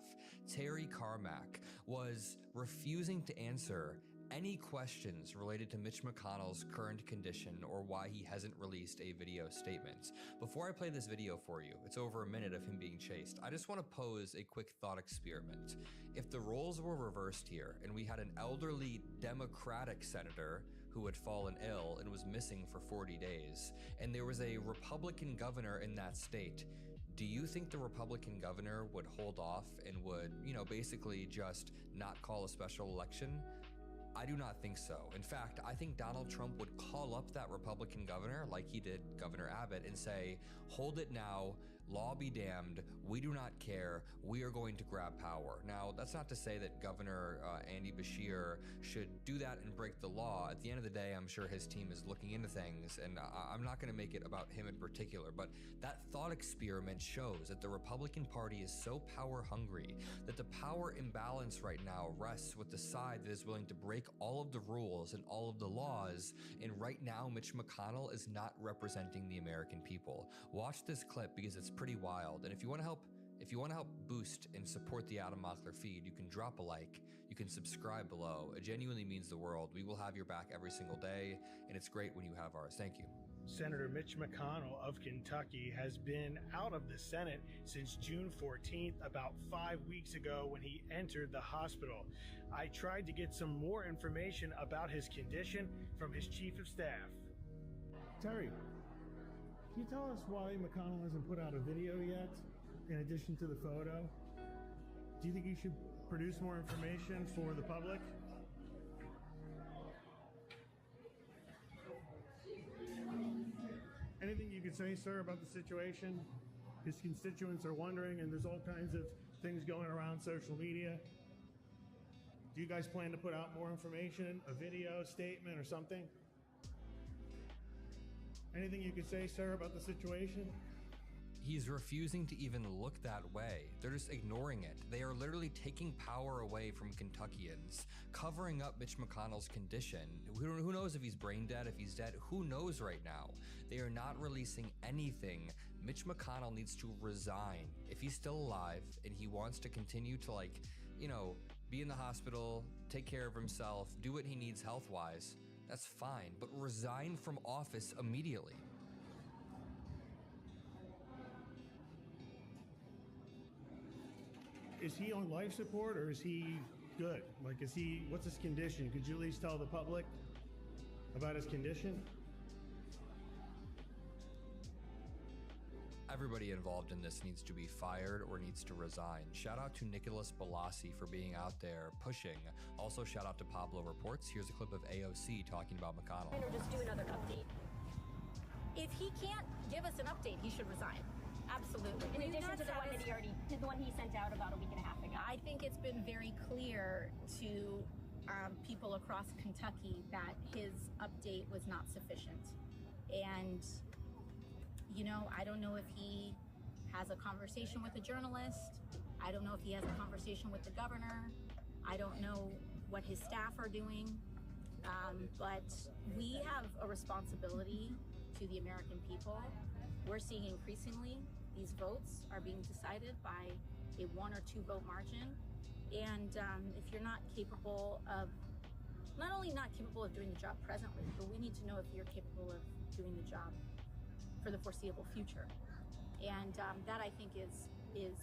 Terry Carmack, was refusing to answer any questions related to Mitch McConnell's current condition or why he hasn't released a video statement. Before I play this video for you, it's over a minute of him being chased, I just want to pose a quick thought experiment. If the roles were reversed here and we had an elderly Democratic senator who had fallen ill and was missing for 40 days, and there was a Republican governor in that state, do you think the Republican governor would hold off and would, basically just not call a special election? I do not think so. In fact, I think Donald Trump would call up that Republican governor, like he did Governor Abbott, and say, hold it now, law be damned, we do not care, we are going to grab power. Now, that's not to say that Governor Andy Beshear should do that and break the law. At the end of the day, I'm sure his team is looking into things, and I'm not going to make it about him in particular, but that thought experiment shows that the Republican Party is so power hungry that the power imbalance right now rests with the side that is willing to break all of the rules and all of the laws, and right now Mitch McConnell is not representing the American people. Watch this clip because it's pretty wild, and if you want to help boost and support the Adam Mockler feed, you can drop a like, you can subscribe below. It genuinely means the world. We will have your back every single day, and it's great when you have ours. Thank you. Senator Mitch McConnell of Kentucky has been out of the Senate since June 14th, about 5 weeks ago when he entered the hospital. I tried to get some more information about his condition from his chief of staff. Terry, can you tell us why McConnell hasn't put out a video yet, in addition to the photo? Do you think he should produce more information for the public? Anything you could say, sir, about the situation? His constituents are wondering, and there's all kinds of things going around social media. Do you guys plan to put out more information, a video, statement, or something? Anything you could say, sir, about the situation? He's refusing to even look that way. They're just ignoring it. They are literally taking power away from Kentuckians, covering up Mitch McConnell's condition. Who knows if he's brain dead, if he's dead? Who knows right now? They are not releasing anything. Mitch McConnell needs to resign. If he's still alive and he wants to continue to, like, you know, be in the hospital, take care of himself, do what he needs health-wise, that's fine, but resign from office immediately. Is he on life support or is he good? Like, what's his condition? Could you at least tell the public about his condition? Everybody involved in this needs to be fired or needs to resign. Shout out to Nicholas Balassi for being out there pushing. Also, shout out to Pablo Reports. Here's a clip of AOC talking about McConnell. Or just do another update. If he can't give us an update, he should resign. Absolutely. In addition to the one he sent out about a week and a half ago. I think it's been very clear to people across Kentucky that his update was not sufficient. And, you know, I don't know if he has a conversation with a journalist. I don't know if he has a conversation with the governor. I don't know what his staff are doing. But we have a responsibility to the American people. We're seeing increasingly these votes are being decided by a 1 or 2 vote margin. And if you're not capable of, not only not capable of doing the job presently, but we need to know if you're capable of doing the job for the foreseeable future. And that, I think, is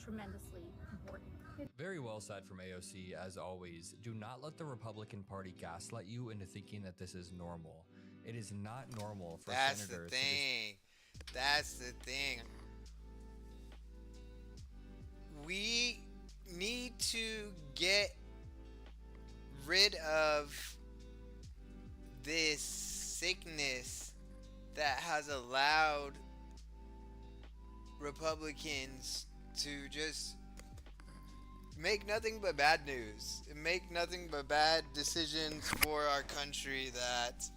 tremendously important. Very well said from AOC, as always. Do not let the Republican Party gaslight you into thinking that this is normal. It is not normal for senators to just... That's the thing. We need to get rid of this sickness that has allowed Republicans to just make nothing but bad news, make nothing but bad decisions for our country that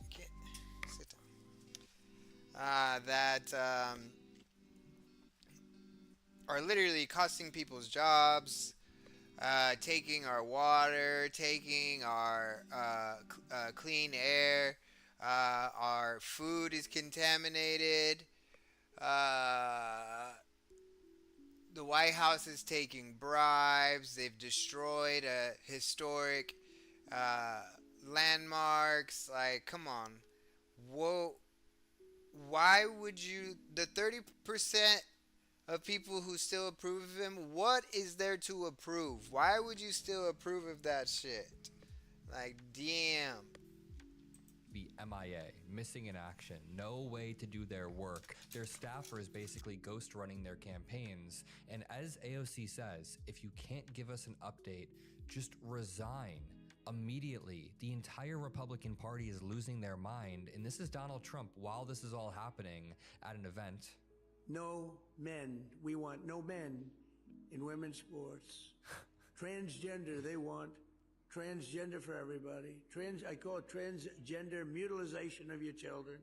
are literally costing people's jobs, taking our water, taking our clean air, our food is contaminated, the White House is taking bribes, they've destroyed historic landmarks. Like, come on. Whoa. Why would you, the 30% of people who still approve of him, what is there to approve? Why would you still approve of that shit? Like, damn. Be MIA, missing in action, no way to do their work. Their staffers basically ghost running their campaigns. And as AOC says, if you can't give us an update, just resign. Immediately, the entire Republican Party is losing their mind, and this is Donald Trump while this is all happening at an event no men. We want no men in women's sports. Transgender, they want transgender for everybody. I call it transgender mutilization of your children.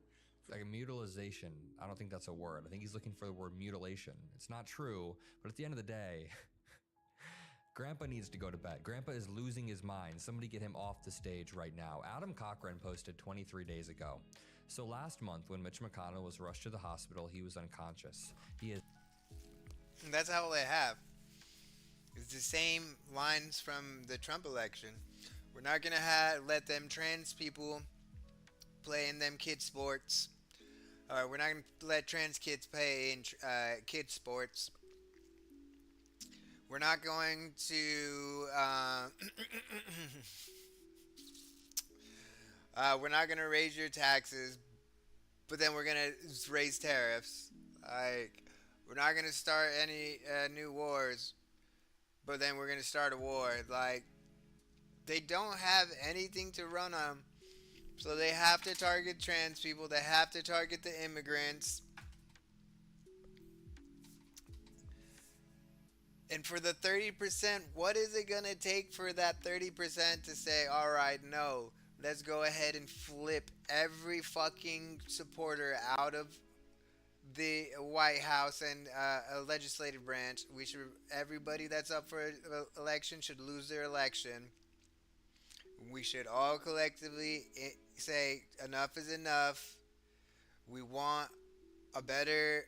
Like a mutilization. I don't think that's a word. I think he's looking for the word mutilation. It's not true, but at the end of the day, Grandpa needs to go to bed. Grandpa is losing his mind. Somebody get him off the stage right now. Adam Cochran posted 23 days ago. So last month, when Mitch McConnell was rushed to the hospital, he was unconscious. That's all they have. It's the same lines from the Trump election. We're not going to let them trans people play in them kid sports. We're not going to let trans kids play in kid sports. We're not going to we're not going to raise your taxes, but then we're going to raise tariffs. Like, we're not going to start any new wars, but then we're going to start a war. Like, they don't have anything to run on. So they have to target trans people. They have to target the immigrants. And for the 30%, what is it going to take for that 30% to say, all right, no, let's go ahead and flip every fucking supporter out of the White House and legislative branch? Everybody that's up for election should lose their election. We should all collectively say enough is enough. We want a better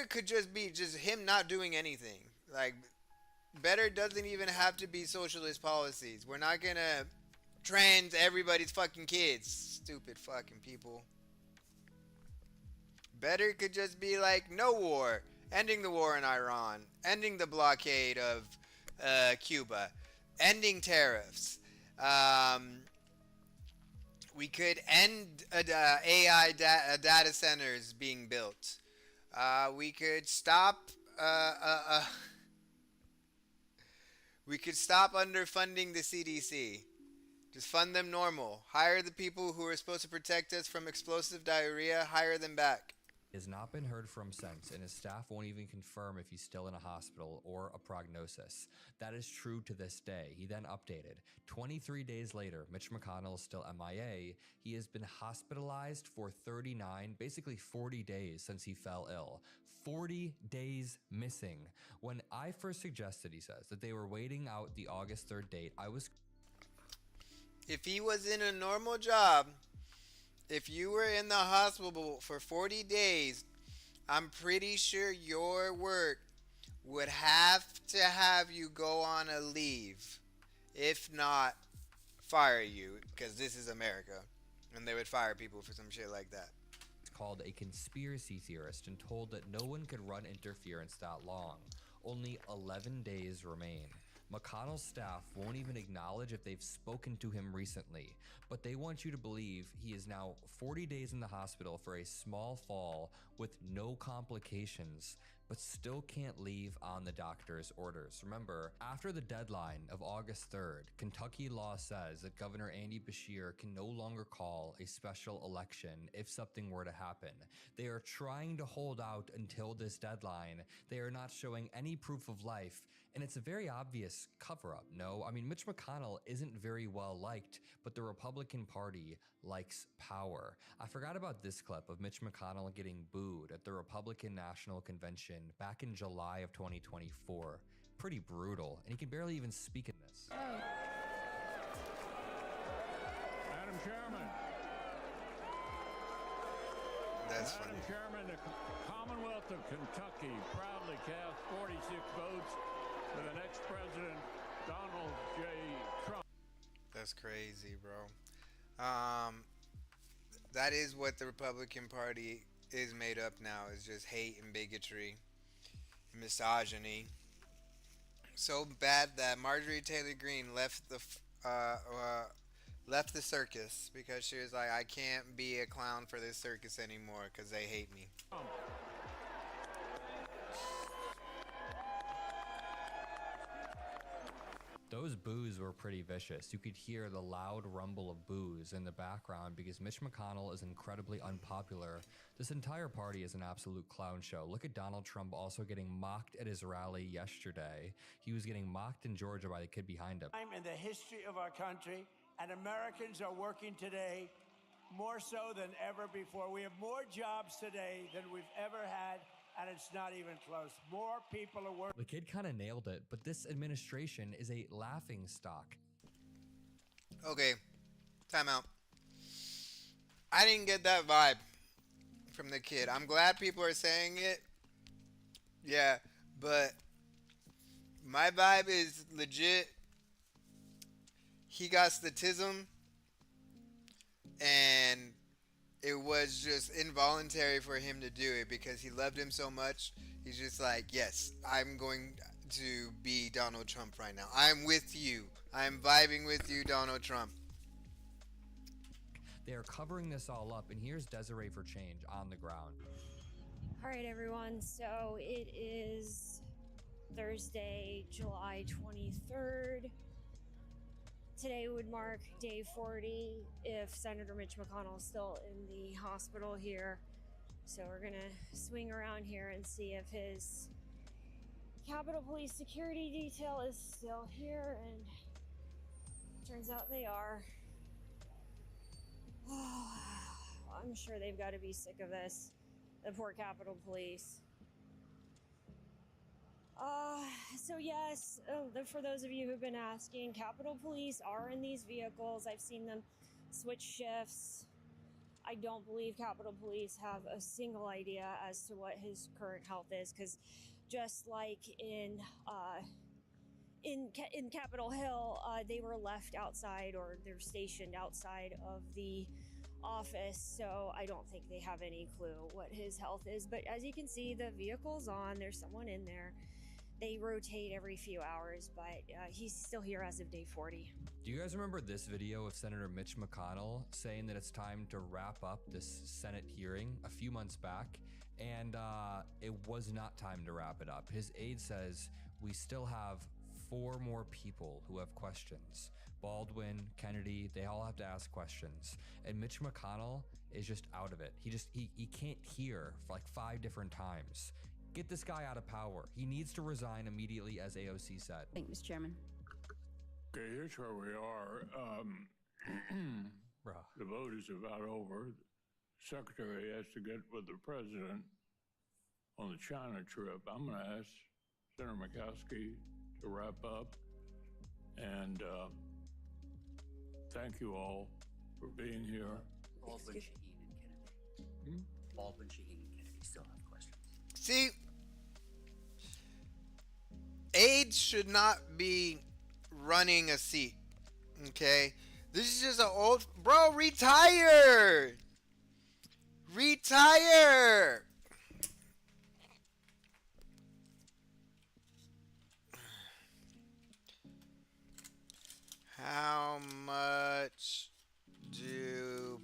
could just be just him not doing anything. Like, better doesn't even have to be socialist policies. We're not gonna trans everybody's fucking kids. Stupid fucking people. Better could just be like no war, ending the war in Iran, ending the blockade of Cuba, ending tariffs. We could end AI data centers being built. We could stop. We could stop underfunding the CDC. Just fund them normal. Hire the people who are supposed to protect us from explosive diarrhea. Hire them back. Has not been heard from since, and his staff won't even confirm if he's still in a hospital or a prognosis. That is true to this day. He then updated. 23 days later, Mitch McConnell is still MIA. He has been hospitalized for 39, basically 40 days since he fell ill. 40 days missing. When I first suggested, he says, that they were waiting out the August 3rd date, I was... If he was in a normal job, if you were in the hospital for 40 days, I'm pretty sure your work would have to have you go on a leave. If not, fire you, because this is America. And they would fire people for some shit like that. Called a conspiracy theorist and told that no one could run interference that long. Only 11 days remain. McConnell's staff won't even acknowledge if they've spoken to him recently, but they want you to believe he is now 40 days in the hospital for a small fall with no complications, but still can't leave on the doctor's orders. Remember, after the deadline of August 3rd, Kentucky law says that Governor Andy Beshear can no longer call a special election if something were to happen. They are trying to hold out until this deadline. They are not showing any proof of life, and it's a very obvious cover-up, no? I mean, Mitch McConnell isn't very well liked, but the Republican Party likes power. I forgot about this clip of Mitch McConnell getting booed at the Republican National Convention back in July of 2024. Pretty brutal, and he can barely even speak in this. Madam Chairman. That's funny. Madam Chairman, the Commonwealth of Kentucky proudly cast 46 votes for the next president, Donald J. Trump. That's crazy, bro. That is what the Republican Party is made up now, is just hate and bigotry and misogyny. So bad that Marjorie Taylor Greene left the circus because she was like, I can't be a clown for this circus anymore because they hate me. Those those boos were pretty vicious. You could hear the loud rumble of boos in the background because Mitch McConnell is incredibly unpopular. This entire party is an absolute clown show. Look at Donald Trump also getting mocked at his rally yesterday. He was getting mocked in Georgia by the kid behind him. Time in the history of our country, and Americans are working today more so than ever before. We have more jobs today than we've ever had, and it's not even close. More people are working. The kid kind of nailed it, but this administration is a laughing stock. Okay, time out. I didn't get that vibe from the kid. I'm glad people are saying it. Yeah, but my vibe is legit. He got statism, and it was just involuntary for him to do it because he loved him so much. He's just like, yes, I'm going to be Donald Trump right now. I'm with you. I'm vibing with you, Donald Trump. They are covering this all up, and here's Desiree for Change on the ground. All right, everyone. So it is Thursday, July 23rd. Today would mark day 40 if Senator Mitch McConnell is still in the hospital here. So we're gonna swing around here and see if his Capitol Police security detail is still here, and turns out they are. I'm sure they've got to be sick of this, the poor Capitol Police. So yes, for those of you who've been asking, Capitol Police are in these vehicles. I've seen them switch shifts. I don't believe Capitol Police have a single idea as to what his current health is, because just like in Capitol Hill, they were left outside, or they're stationed outside of the office, so I don't think they have any clue what his health is. But as you can see, the vehicle's on. There's someone in there. They rotate every few hours, but he's still here as of day 40. Do you guys remember this video of Senator Mitch McConnell saying that it's time to wrap up this Senate hearing a few months back? And it was not time to wrap it up. His aide says we still have 4 more people who have questions. Baldwin, Kennedy, they all have to ask questions. And Mitch McConnell is just out of it. He can't hear for like 5 different times. Get this guy out of power. He needs to resign immediately, as AOC said. Thank you, Mr. Chairman. Okay, here's where we are. The vote is about over. The secretary has to get with the president on the China trip. I'm going to ask Senator Murkowski to wrap up. And thank you all for being here. Baldwin, Shaheen, and Kennedy. Baldwin, Shaheen, and Kennedy still have questions. See, aides should not be running a seat. Okay? This is just an old... Bro, retire! Retire! How much do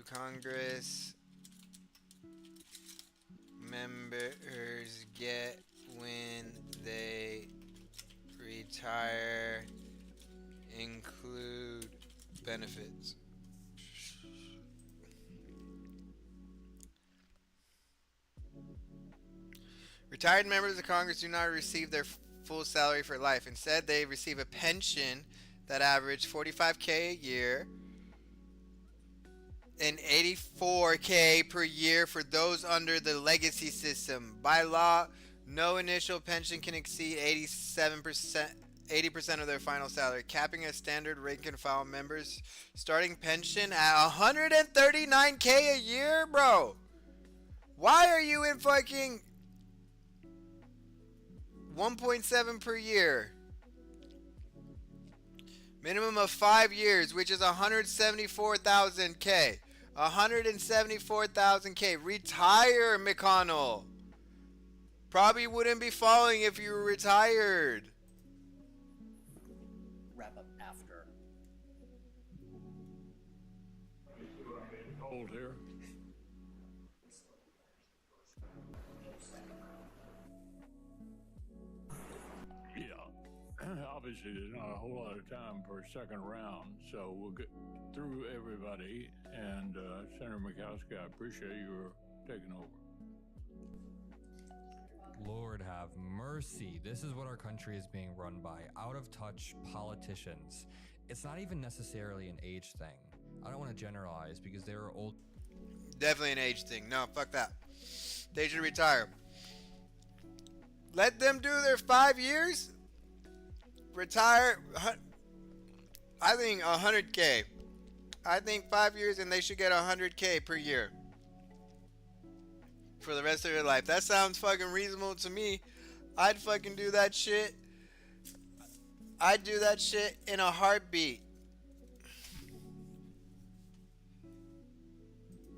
Congress members get when they retire? Include benefits. Retired members of Congress do not receive their full salary for life. Instead, they receive a pension that averages $45K a year and $84K per year for those under the legacy system. By law, no initial pension can exceed 80% of their final salary, capping a standard rank and file members starting pension at $139K a year, bro. Why are you in fucking 1.7 per year? Minimum of 5 years, which is 174,000K. 174,000K. Retire, McConnell. Probably wouldn't be falling if you were retired. Wrap up after. Hold here. obviously there's not a whole lot of time for a second round, so we'll get through everybody. And Senator Murkowski, I appreciate you taking over. Lord have mercy. This is what our country is being run by. Out of touch politicians. It's not even necessarily an age thing. I don't want to generalize because there are old. Definitely an age thing. No, fuck that. They should retire. Let them do their 5 years. Retire. I think 100K. I think 5 years and they should get 100K per year for the rest of their life. That sounds fucking reasonable to me. I'd fucking do that shit. I'd do that shit in a heartbeat.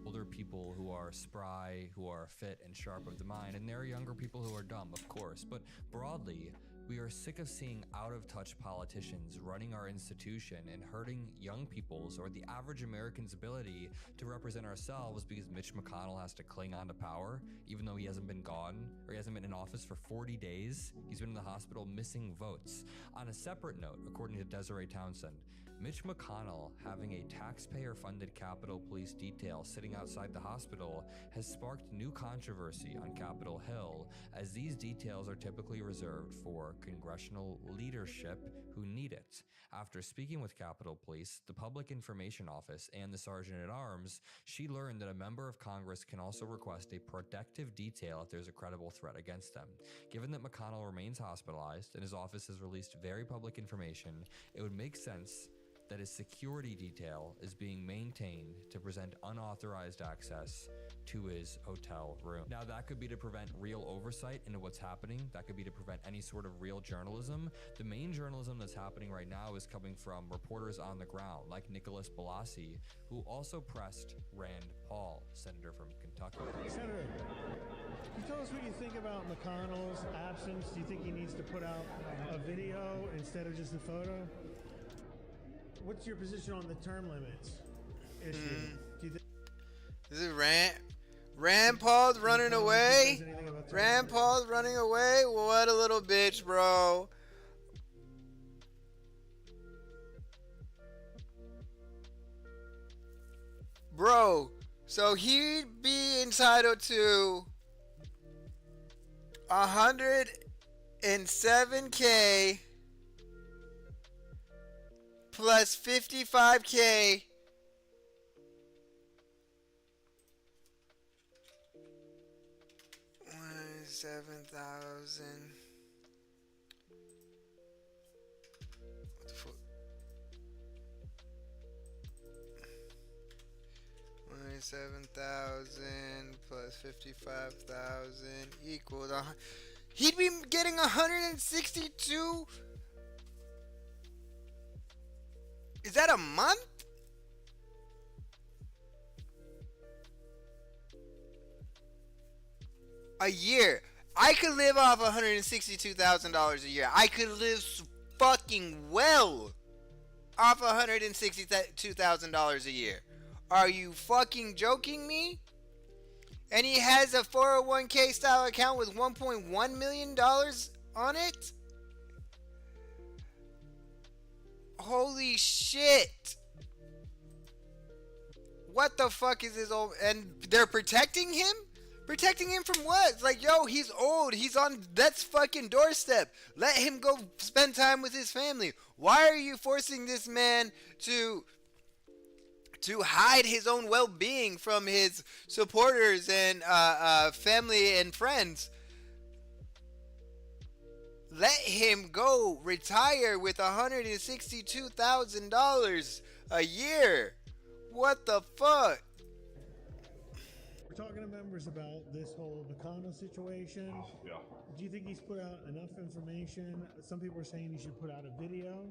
Older people who are spry, who are fit and sharp of the mind, and there are younger people who are dumb, of course. But broadly, we are sick of seeing out-of-touch politicians running our institution and hurting young people's or the average American's ability to represent ourselves because Mitch McConnell has to cling on to power, even though he hasn't been gone or he hasn't been in office for 40 days. He's been in the hospital missing votes. On a separate note, according to Desiree Townsend, Mitch McConnell having a taxpayer-funded Capitol Police detail sitting outside the hospital has sparked new controversy on Capitol Hill, as these details are typically reserved for congressional leadership who need it. After speaking with Capitol Police, the Public Information Office, and the Sergeant-at-Arms, she learned that a member of Congress can also request a protective detail if there's a credible threat against them. Given that McConnell remains hospitalized and his office has released very public information, it would make sense that his security detail is being maintained to present unauthorized access to his hotel room. Now, that could be to prevent real oversight into what's happening. That could be to prevent any sort of real journalism. The main journalism that's happening right now is coming from reporters on the ground, like Nicholas Blassi, who also pressed Rand Paul, senator from Kentucky. Senator, can you tell us what you think about McConnell's absence? Do you think he needs to put out a video instead of just a photo? What's your position on the term limits issue? Do you think Is it Rand Paul's running away? Rand Paul's running away? What a little bitch, bro. Bro, so he'd be entitled to 107K plus 55K $7,000. What the fuck? 27,000 plus 55,000 equals. He'd be getting 162. Is that a month? A year. I could live off $162,000 a year. I could live fucking well off $162,000 a year. Are you fucking joking me? And he has a 401k style account with $1.1 million on it? Holy shit. What the fuck is his old... And they're protecting him? Protecting him from what? It's like, yo, he's old. He's on death's fucking doorstep. Let him go spend time with his family. Why are you forcing this man to hide his own well-being from his supporters and family and friends? Let him go retire with $162,000 a year. What the fuck? we're talking to members about this whole McConnell situation? Yeah. Do you think he's put out enough information? Some people are saying he should put out a video.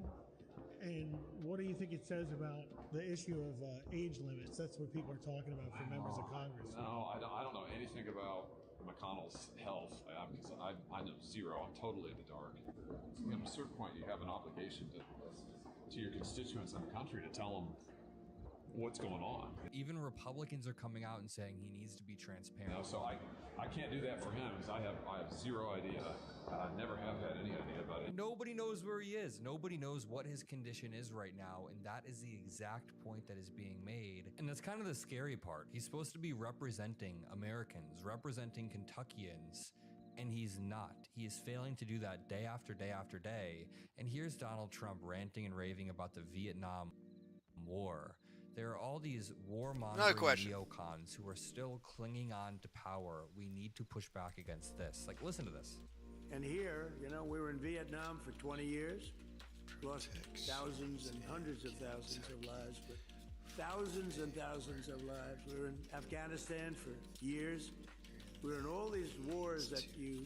And what do you think it says about the issue of age limits? That's what people are talking about for members of Congress. No, I don't know anything about McConnell's health. I know zero. I'm totally in the dark. At a certain point, you have an obligation to your constituents in the country to tell them what's going on. Even Republicans are coming out and saying he needs to be transparent. So I can't do that for him because I have zero idea. I never have had any idea about it. Nobody knows where he is. Nobody knows what his condition is right now, and that is the exact point that is being made. And that's kind of the scary part. He's supposed to be representing Americans, representing Kentuckians, and he's not. He is failing to do that day after day after day. And here's Donald Trump ranting and raving about the Vietnam War. There are all these warmongering neocons who are still clinging on to power. We need to push back against this. Like, listen to this. And here, you know, we were in Vietnam for 20 years, lost thousands and hundreds of thousands of lives, but thousands and thousands of lives. We were in Afghanistan for years. We were in all these wars that you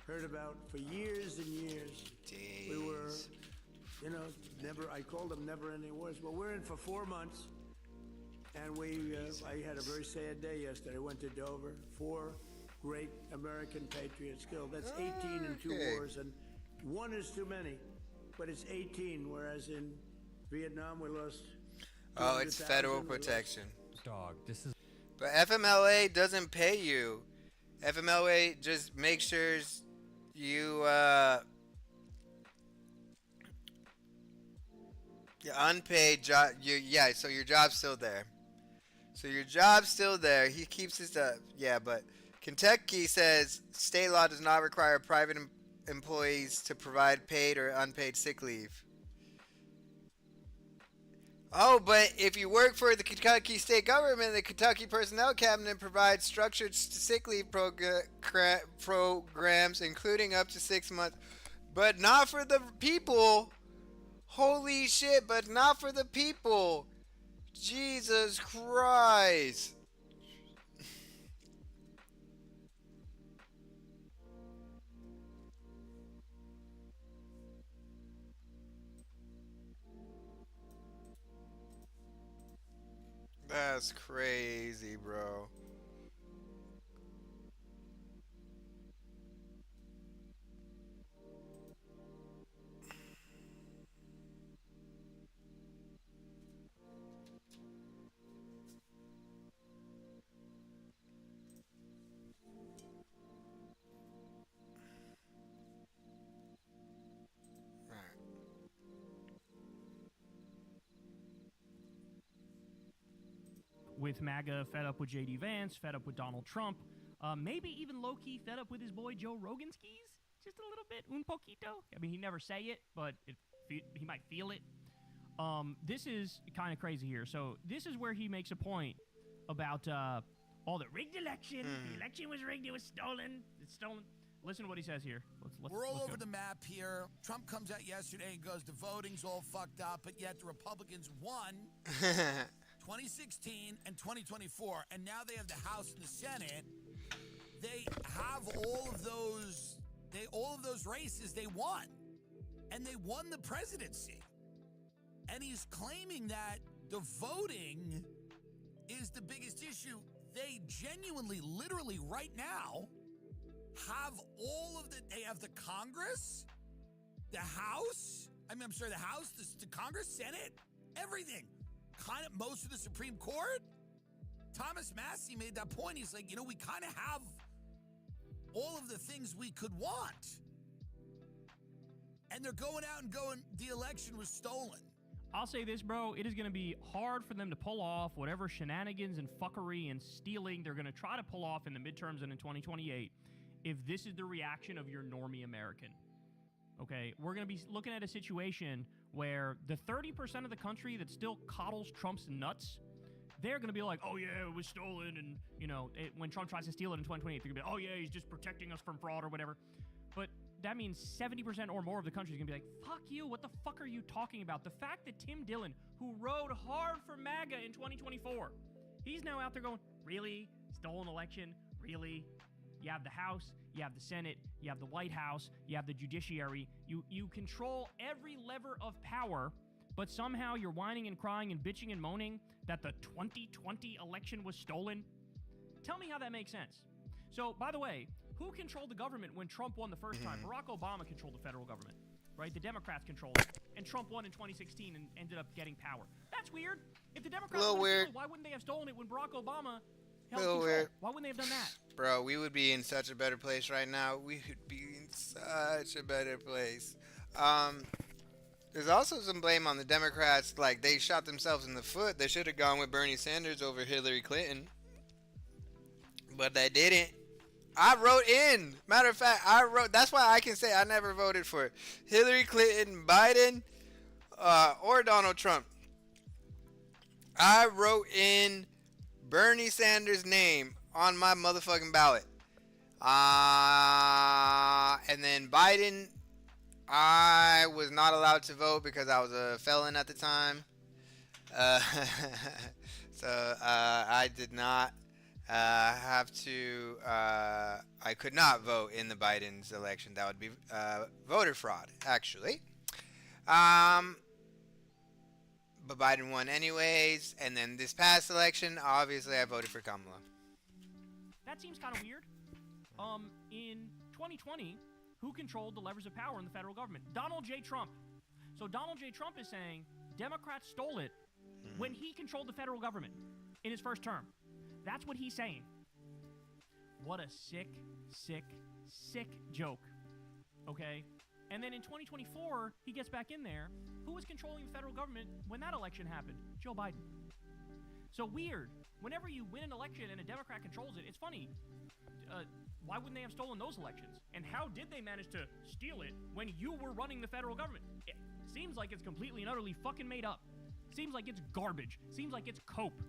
heard about for years and years. We were, you know, I called them never-ending wars. Well, we're in for 4 months, and I had a very sad day yesterday. I went to Dover, 4 great American patriots killed. That's 18 in 2 wars, and 1 is too many, but it's 18, whereas in Vietnam we lost. Oh, it's federal protection. Dog, this is. But FMLA doesn't pay you. FMLA just makes sure you your unpaid job. So your job's still there. So your job's still there. He keeps his but Kentucky says state law does not require private employees to provide paid or unpaid sick leave. Oh, but if you work for the Kentucky state government, the Kentucky Personnel Cabinet provides structured sick leave programs, including up to 6 months, but not for the people. Holy shit, but not for the people. Jesus Christ. That's crazy, bro. With MAGA, fed up with J.D. Vance, fed up with Donald Trump, maybe even low-key fed up with his boy Joe Rogan skis, just a little bit, un poquito. I mean, he never say it, but he might feel it. This is kind of crazy here. So this is where he makes a point about all the rigged election. The election was rigged. It was stolen. It's stolen. Listen to what he says here. We're all over the map here. Trump comes out yesterday and goes, the voting's all fucked up, but yet the Republicans won 2016 and 2024, and now they have the House and the Senate. They have all of those races they won, and they won the presidency. And he's claiming that the voting is the biggest issue. They genuinely, literally right now have they have the Congress, the House, the House, the Congress, Senate, everything. Kind of most of the Supreme Court. Thomas Massey made that point. He's like, we kind of have all of the things we could want. And they're going out and going, the election was stolen. I'll say this, bro. It is going to be hard for them to pull off whatever shenanigans and fuckery and stealing they're going to try to pull off in the midterms and in 2028 if this is the reaction of your normie American. Okay? We're going to be looking at a situation where the 30% of the country that still coddles Trump's nuts, they're going to be like, oh, yeah, it was stolen. And, when Trump tries to steal it in 2028, they're going to be like, oh, yeah, he's just protecting us from fraud or whatever. But that means 70% or more of the country is going to be like, fuck you, what the fuck are you talking about? The fact that Tim Dillon, who rode hard for MAGA in 2024, he's now out there going, really? Stolen election? Really? You have the House, you have the Senate, you have the White House, you have the judiciary. You control every lever of power, but somehow you're whining and crying and bitching and moaning that the 2020 election was stolen? Tell me how that makes sense. So, by the way, who controlled the government when Trump won the first time? Barack Obama controlled the federal government. right? The Democrats controlled it. And Trump won in 2016 and ended up getting power. That's weird. If the Democrats Little weird. Stolen, why wouldn't they have stolen it when Barack Obama held Little control? weird. Why wouldn't they have done that? Bro, we would be in such a better place right now. We would be in such a better place. There's also some blame on the Democrats. Like, they shot themselves in the foot. They should have gone with Bernie Sanders over Hillary Clinton. But they didn't. I wrote in. Matter of fact, that's why I can say I never voted for Hillary Clinton, Biden, or Donald Trump. I wrote in Bernie Sanders' name on my motherfucking ballot. And then Biden, I was not allowed to vote because I was a felon at the time. So I did not have to, I could not vote in the Biden's election. That would be voter fraud, actually. But Biden won anyways. And then this past election, obviously I voted for Kamala. That seems kind of weird. In 2020, who controlled the levers of power in the federal government? Donald J. Trump. So Donald J. Trump is saying Democrats stole it when he controlled the federal government in his first term. That's what he's saying. What a sick, sick, sick joke. Okay? And then in 2024, he gets back in there. Who was controlling the federal government when that election happened? Joe Biden. So weird. Whenever you win an election and a Democrat controls it, it's funny. Why wouldn't they have stolen those elections? And how did they manage to steal it when you were running the federal government? It seems like it's completely and utterly fucking made up. Seems like it's garbage. Seems like it's cope.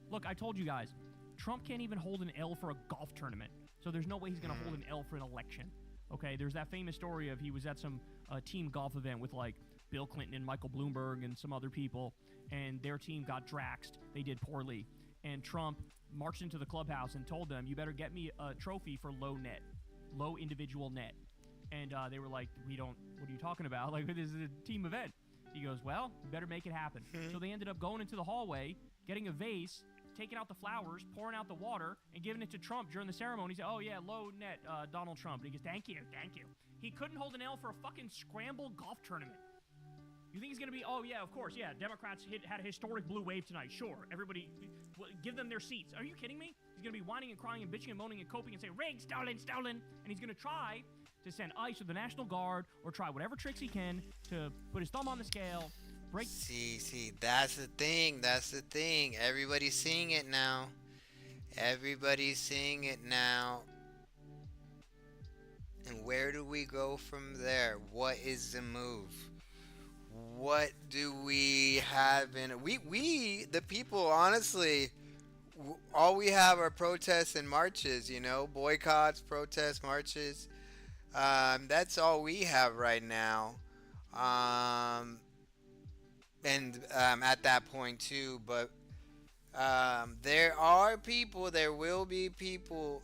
Look, I told you guys, Trump can't even hold an L for a golf tournament. So there's no way he's going to hold an L for an election. Okay, there's that famous story of he was at some team golf event with like Bill Clinton and Michael Bloomberg and some other people, and their team got draxed. They did poorly. And Trump marched into the clubhouse and told them, you better get me a trophy for low individual net. And they were like, what are you talking about? Like, this is a team event. He goes, well, you better make it happen. So they ended up going into the hallway, getting a vase, taking out the flowers, pouring out the water, and giving it to Trump during the ceremony. He said, oh yeah, low net, Donald Trump. And he goes, thank you. He couldn't hold an L for a fucking scramble golf tournament. You think he's going to be, oh yeah, of course, yeah, Democrats had a historic blue wave tonight, sure. Everybody, give them their seats. Are you kidding me? He's going to be whining and crying and bitching and moaning and coping and say, rigged, stolen. And he's going to try to send ICE or the National Guard or try whatever tricks he can to put his thumb on the scale, break. See, that's the thing. Everybody's seeing it now. And where do we go from there? What is the move? What do we have in we the people, honestly, all we have are protests and marches, boycotts, protests, marches. That's all we have right now. And at that point too, but there will be people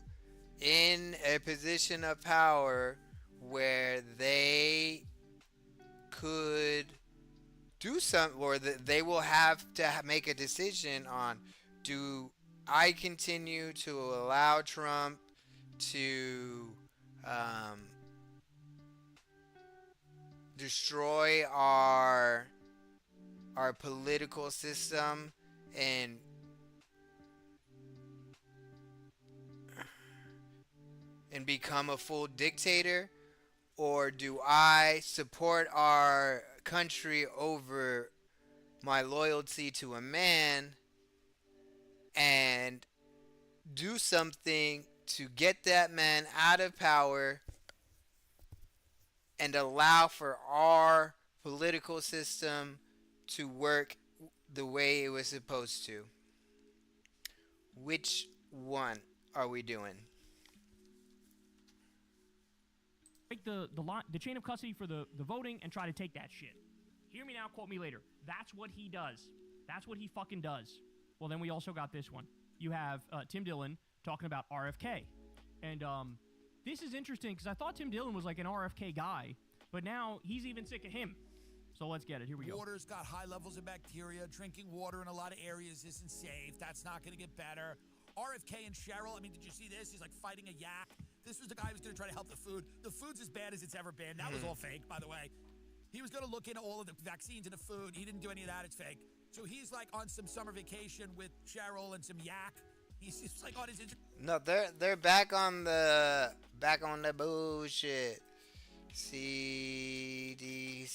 in a position of power where they could do something, or they will have to make a decision on, do I continue to allow Trump to destroy our political system and become a full dictator, or do I support our country over my loyalty to a man and do something to get that man out of power and allow for our political system to work the way it was supposed to? Which one are we doing? Break the chain of custody for the voting and try to take that shit. Hear me now, quote me later. That's what he does. That's what he fucking does. Well, then we also got this one. You have Tim Dillon talking about RFK. And this is interesting because I thought Tim Dillon was like an RFK guy, but now he's even sick of him. So let's get it. Here we go. Water's got high levels of bacteria. Drinking water in a lot of areas isn't safe. That's not going to get better. RFK and Cheryl, I mean, did you see this? He's like fighting a yak. This was the guy who was going to try to help the food. The food's as bad as it's ever been. That was all fake, by the way. He was going to look into all of the vaccines and the food. He didn't do any of that. It's fake. So he's like on some summer vacation with Cheryl and some yak. He's just like on his. No, they're back on the bullshit. CDC,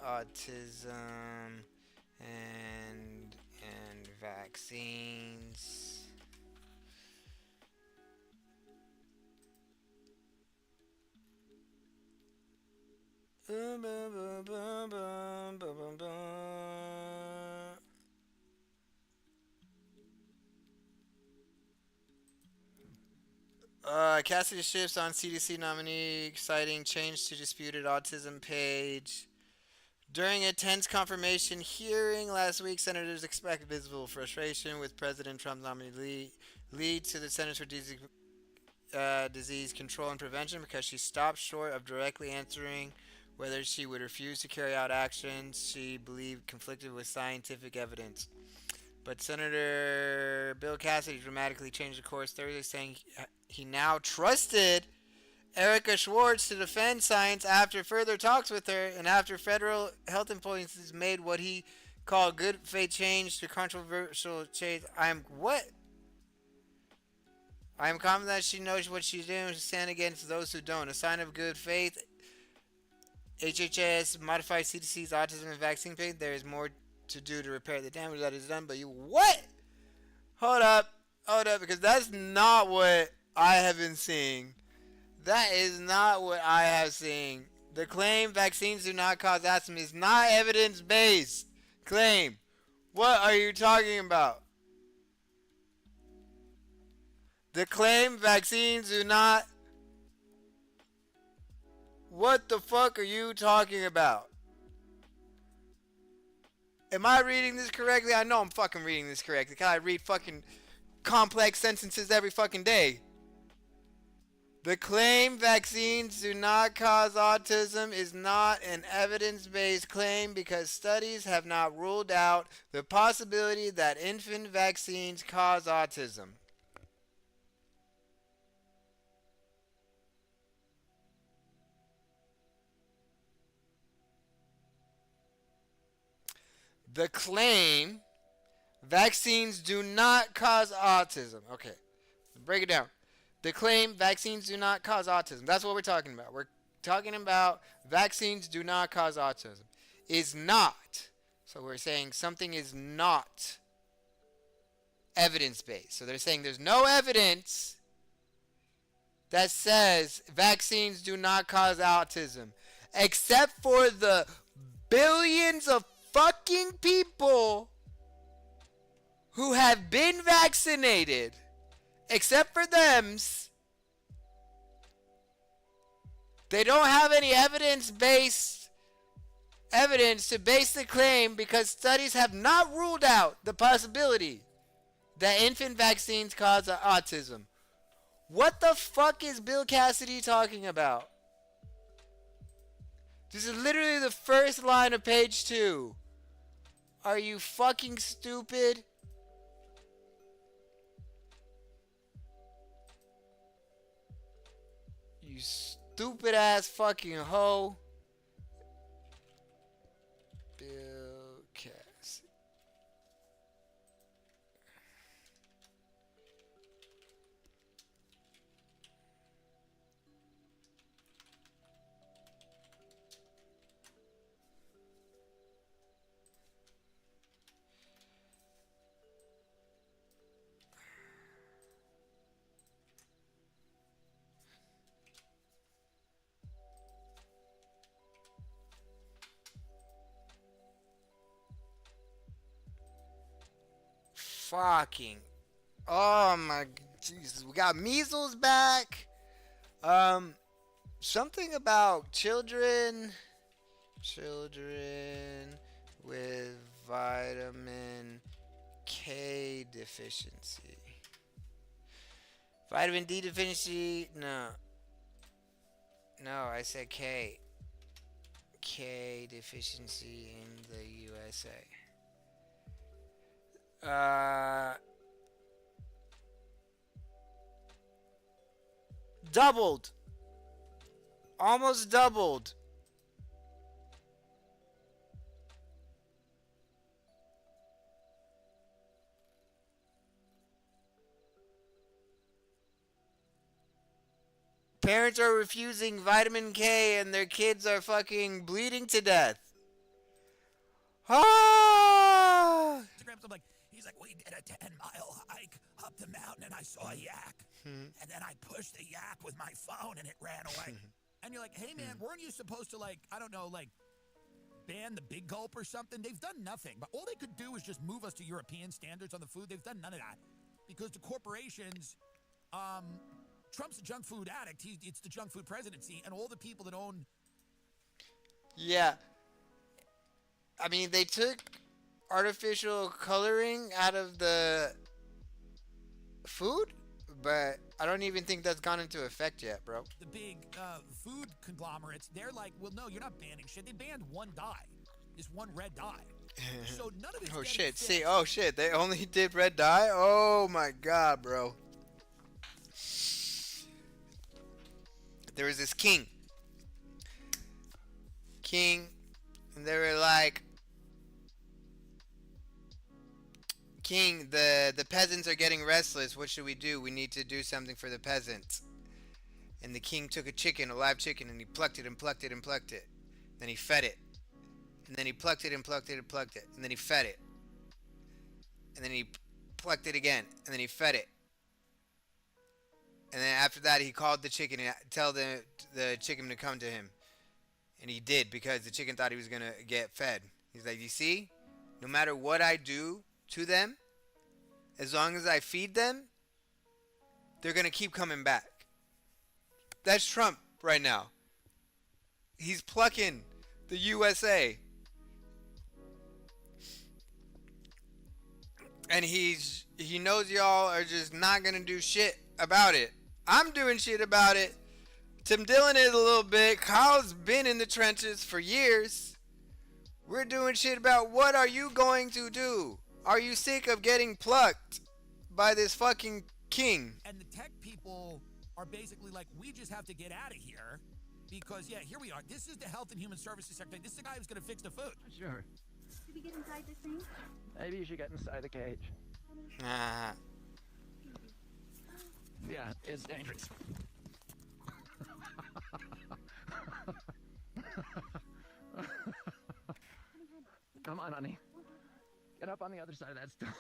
autism, and vaccines. Cassidy shifts on CDC nominee, citing change to disputed autism page. During a tense confirmation hearing last week, senators expect visible frustration with President Trump's nominee lead to the Centers for Disease Control and Prevention because she stopped short of directly answering whether she would refuse to carry out actions she believed conflicted with scientific evidence. But Senator Bill Cassidy dramatically changed the course Thursday, saying he now trusted Erica Schwartz to defend science after further talks with her and after federal health employees made what he called good faith change to controversial change. I am confident that she knows what she's doing to stand against those who don't. A sign of good faith. HHS modified CDC's autism and vaccine page. There is more to do to repair the damage that is done, but you what? Hold up, because that's not what I have been seeing. That is not what I have seen. The claim vaccines do not cause asthma is not evidence-based claim. What are you talking about? The claim vaccines do not. What the fuck are you talking about? Am I reading this correctly? I know I'm fucking reading this correctly. Cause I read fucking complex sentences every fucking day. The claim vaccines do not cause autism is not an evidence-based claim because studies have not ruled out the possibility that infant vaccines cause autism. The claim vaccines do not cause autism. Okay, break it down. The claim vaccines do not cause autism. That's what we're talking about. We're talking about vaccines do not cause autism. Is not. So we're saying something is not evidence-based. So they're saying there's no evidence that says vaccines do not cause autism. Except for the billions of fucking people who have been vaccinated. Except for them, they don't have any evidence to base the claim because studies have not ruled out the possibility that infant vaccines cause autism. What the fuck is Bill Cassidy talking about? This is literally the first line of page 2. Are you fucking stupid? You stupid ass fucking hoe. Bill Cassidy. Fucking. Oh my Jesus. We got measles back. Something about children with vitamin K deficiency. Vitamin D deficiency. No, I said K. K deficiency in the USA. Doubled. Almost doubled. Parents are refusing vitamin K and their kids are fucking bleeding to death. Ah! Instagram's like, he's like, we did a 10-mile hike up the mountain and I saw a yak. And then I pushed the yak with my phone and it ran away. And you're like, hey man, weren't you supposed to like, I don't know, like ban the big gulp or something? They've done nothing. But all they could do is just move us to European standards on the food. They've done none of that. Because the corporations, Trump's a junk food addict. It's the junk food presidency, and all the people that own. Yeah. I mean, they took artificial coloring out of the food, but I don't even think that's gone into effect yet, bro. The big food conglomerates, they're like, well, no, you're not banning shit. They banned one dye, this one red dye. So none of it's oh getting shit! fixed. See, oh shit! They only did red dye. Oh my god, bro. There was this king, and they were like, King, the peasants are getting restless. What should we do? We need to do something for the peasants. And the king took a chicken, a live chicken, and he plucked it and plucked it and plucked it. Then he fed it. And then he plucked it and plucked it and plucked it. And then he fed it. And then he plucked it again. And then he fed it. And then after that, he called the chicken and told the chicken to come to him. And he did, because the chicken thought he was going to get fed. He's like, you see? No matter what I do to them, as long as I feed them, they're going to keep coming back. That's Trump right now. He's plucking the USA. And he knows y'all are just not going to do shit about it. I'm doing shit about it. Tim Dillon is a little bit. Kyle's been in the trenches for years. We're doing shit about what are you going to do? Are you sick of getting plucked by this fucking king? And the tech people are basically like, we just have to get out of here because, yeah, here we are. This is the Health and Human Services Secretary. This is the guy who's going to fix the food. Sure. Should we get inside this thing? Maybe you should get inside the cage. Ah. Yeah, it's dangerous. Come on, honey. Get up on the other side of that stone.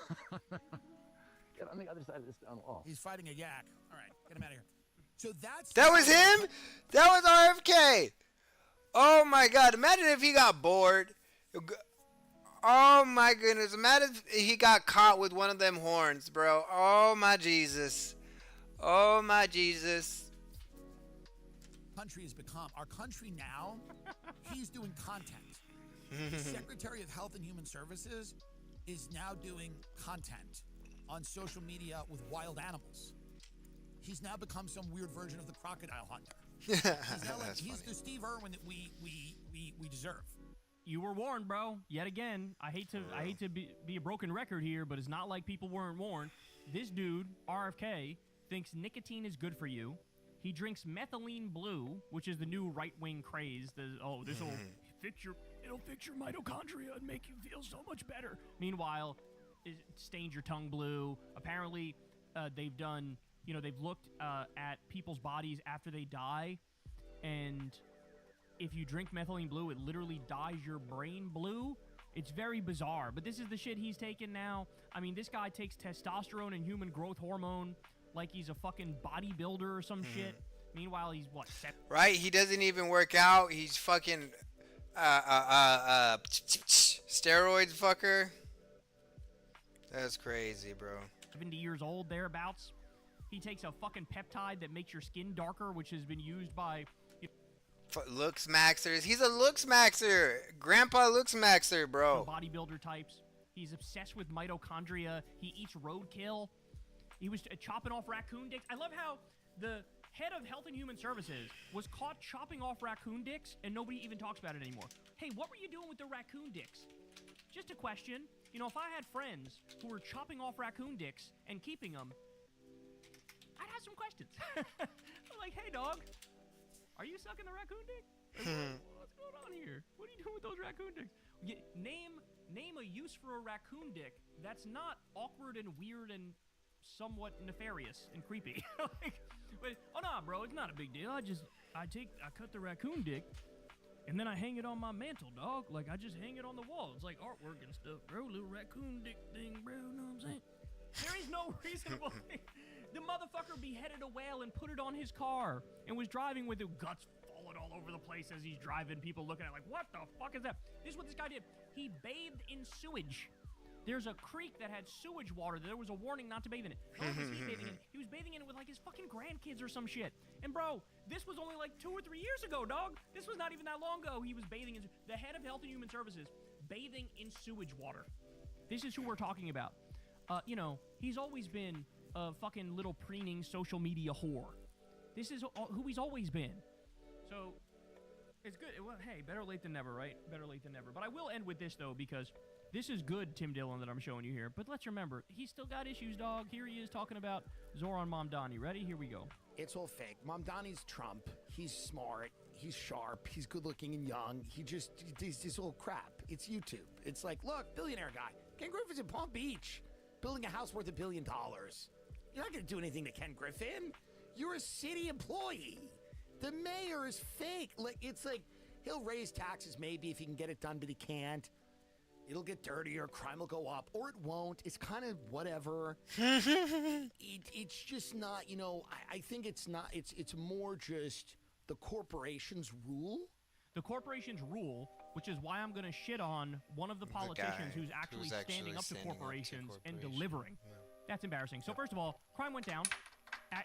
Get on the other side of the stone wall. He's fighting a yak. All right, get him out of here. So that was him? That was RFK. Oh my god, imagine if he got bored. Oh my goodness, imagine if he got caught with one of them horns, bro. Oh my Jesus. Oh my Jesus. Country has become our country now. He's doing content. The Secretary of Health and Human Services is now doing content on social media with wild animals. He's now become some weird version of the crocodile hunter. He's now like, he's the Steve Irwin that we deserve. You were warned, bro. Yet again, I hate to be a broken record here, but it's not like people weren't warned. This dude, RFK, thinks nicotine is good for you. He drinks methylene blue, which is the new right-wing craze. This will it'll fix your mitochondria and make you feel so much better. Meanwhile, it stains your tongue blue. Apparently, they've looked at people's bodies after they die, and if you drink methylene blue, it literally dyes your brain blue. It's very bizarre, but this is the shit he's taking now. I mean, this guy takes testosterone and human growth hormone like he's a fucking bodybuilder or some shit. Meanwhile, he's what? Right? He doesn't even work out. He's fucking steroids fucker. That's crazy, bro. 70 years old, thereabouts. He takes a fucking peptide that makes your skin darker, which has been used by looks maxers. He's a looks maxer. Grandpa looks maxer, bro. Bodybuilder types. He's obsessed with mitochondria. He eats roadkill. He was chopping off raccoon dicks. I love how the head of Health and Human Services was caught chopping off raccoon dicks, and nobody even talks about it anymore. Hey, what were you doing with the raccoon dicks? Just a question. You know, if I had friends who were chopping off raccoon dicks and keeping them, I'd have some questions. I'm like, hey, dog, are you sucking the raccoon dick? What's going on here? What are you doing with those raccoon dicks? Name a use for a raccoon dick that's not awkward and weird and somewhat nefarious and creepy. But, oh no, bro, it's not a big deal. I cut the raccoon dick, and then I hang it on my mantle, dog. Like, I just hang it on the wall. It's like artwork and stuff, bro. Little raccoon dick thing, bro. You know what I'm saying? There is no reasonable thing. The motherfucker beheaded a whale and put it on his car and was driving with it, guts falling all over the place as he's driving. People looking at it like, what the fuck is that? This is what this guy did. He bathed in sewage. There's a creek that had sewage water. There was a warning not to bathe in it. Not only was he bathing in it, he was bathing in it with like his fucking grandkids or some shit. And bro, this was only like 2 or 3 years ago, dog. This was not even that long ago. He was bathing in the head of Health and Human Services, bathing in sewage water. This is who we're talking about. You know, he's always been a fucking little preening social media whore. This is who he's always been. So it's good. Well, hey, better late than never, right? Better late than never. But I will end with this though, because this is good, Tim Dillon, that I'm showing you here. But let's remember, he's still got issues, dog. Here he is talking about Zoran Mamdani. Ready? Here we go. It's all fake. Mamdani's Trump. He's smart. He's sharp. He's good looking and young. He's all crap. It's YouTube. It's like, look, billionaire guy. Ken Griffin's in Palm Beach, building a house worth $1 billion. You're not going to do anything to Ken Griffin. You're a city employee. The mayor is fake. Like, it's like, he'll raise taxes maybe if he can get it done, but he can't. It'll get dirtier, crime will go up, or it won't. It's kind of whatever. It's just not, you know, I think it's not, it's more just the corporations rule. The corporations rule, which is why I'm going to shit on one of the politicians who's actually standing up to corporations and delivering. Yeah. That's embarrassing. So first of all, crime went down.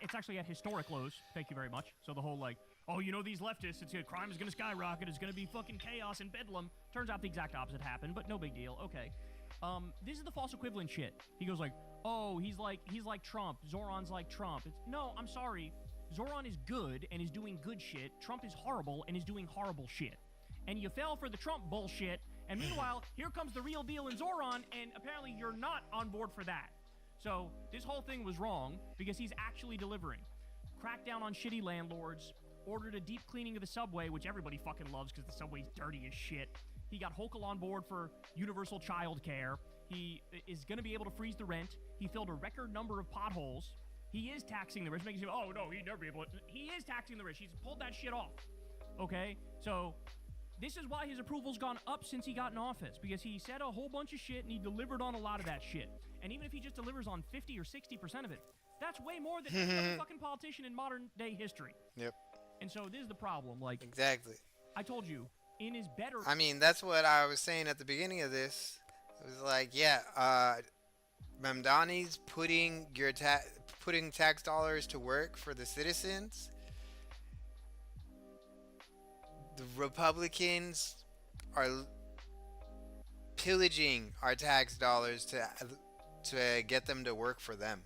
It's actually at historic lows. Thank you very much. So the whole like, oh, you know, these leftists, crime is going to skyrocket. It's going to be fucking chaos and bedlam. Turns out the exact opposite happened, but no big deal. Okay. This is the false equivalent shit. He goes like, oh, he's like Trump. Zoran's like Trump. No, I'm sorry. Zoran is good and is doing good shit. Trump is horrible and is doing horrible shit. And you fell for the Trump bullshit. And meanwhile, here comes the real deal in Zoran, and apparently you're not on board for that. So this whole thing was wrong because he's actually delivering. Crackdown on shitty landlords. Ordered a deep cleaning of the subway, which everybody fucking loves because the subway's dirty as shit. He got Hochul on board for universal child care. He is going to be able to freeze the rent. He filled a record number of potholes. He is taxing the rich, making you say, oh, no, he'd never be able to. He is taxing the rich. He's pulled that shit off. Okay? So this is why his approval's gone up since he got in office, because he said a whole bunch of shit and he delivered on a lot of that shit. And even if he just delivers on 50 or 60% of it, that's way more than any other fucking politician in modern day history. Yep. And so this is the problem. Like, exactly. I told you, in his better. I mean, that's what I was saying at the beginning of this. It was like, yeah, Mamdani's putting tax dollars to work for the citizens. The Republicans are pillaging our tax dollars to get them to work for them.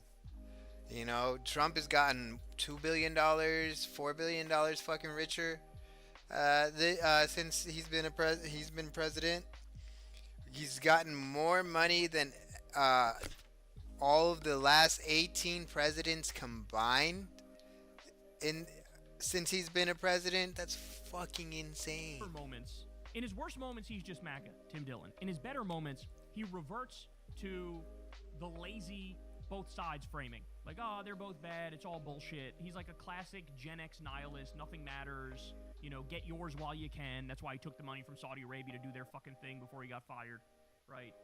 You know, Trump has gotten $2 billion, $4 billion fucking richer since he's been president. He's gotten more money than all of the last 18 presidents combined since he's been a president. That's fucking insane. Moments. In his worst moments, he's just MAGA, Tim Dillon. In his better moments, he reverts to the lazy both sides framing. Like, oh, they're both bad. It's all bullshit. He's like a classic Gen X nihilist. Nothing matters. You know, get yours while you can. That's why he took the money from Saudi Arabia to do their fucking thing before he got fired. Right?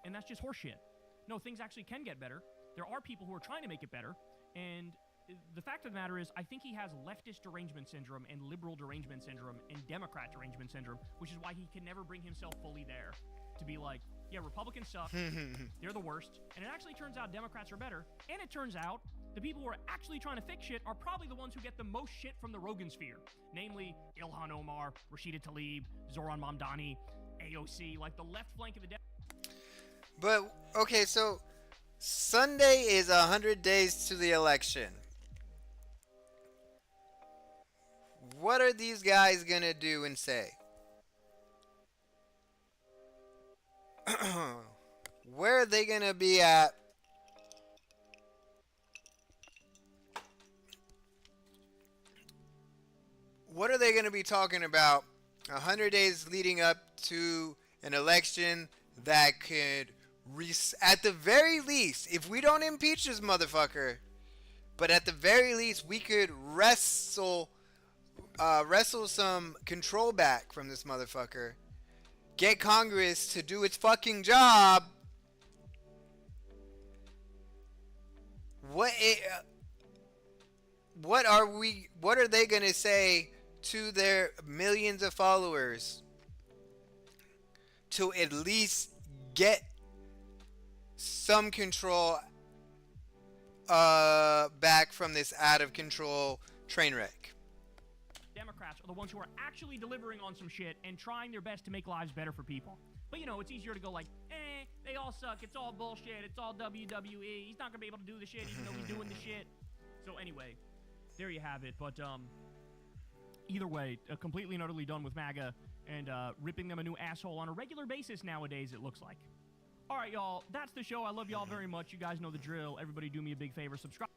And that's just horseshit. No, things actually can get better. There are people who are trying to make it better. And the fact of the matter is, I think he has leftist derangement syndrome and liberal derangement syndrome and Democrat derangement syndrome, which is why he can never bring himself fully there to be like, yeah, Republicans suck. They're the worst. And it actually turns out Democrats are better. And it turns out the people who are actually trying to fix shit are probably the ones who get the most shit from the Rogan sphere. Namely, Ilhan Omar, Rashida Tlaib, Zoran Mamdani, AOC, like the left flank of the But, okay, so Sunday is 100 days to the election. What are these guys gonna do and say? Where are they gonna be at? What are they gonna be talking about 100 days leading up to an election that could at the very least, if we don't impeach this motherfucker, but at the very least, we could wrestle some control back from this motherfucker. Get Congress to do its fucking job. What are they gonna say to their millions of followers to at least get some control back from this out of control train wreck? Democrats are the ones who are actually delivering on some shit and trying their best to make lives better for people. But you know, it's easier to go like, they all suck, it's all bullshit, it's all WWE, he's not gonna be able to do the shit even though he's doing the shit. So anyway, there you have it. But either way, completely and utterly done with MAGA and ripping them a new asshole on a regular basis nowadays, it looks like. All right, y'all, that's the show. I love y'all very much. You guys know the drill. Everybody do me a big favor, subscribe.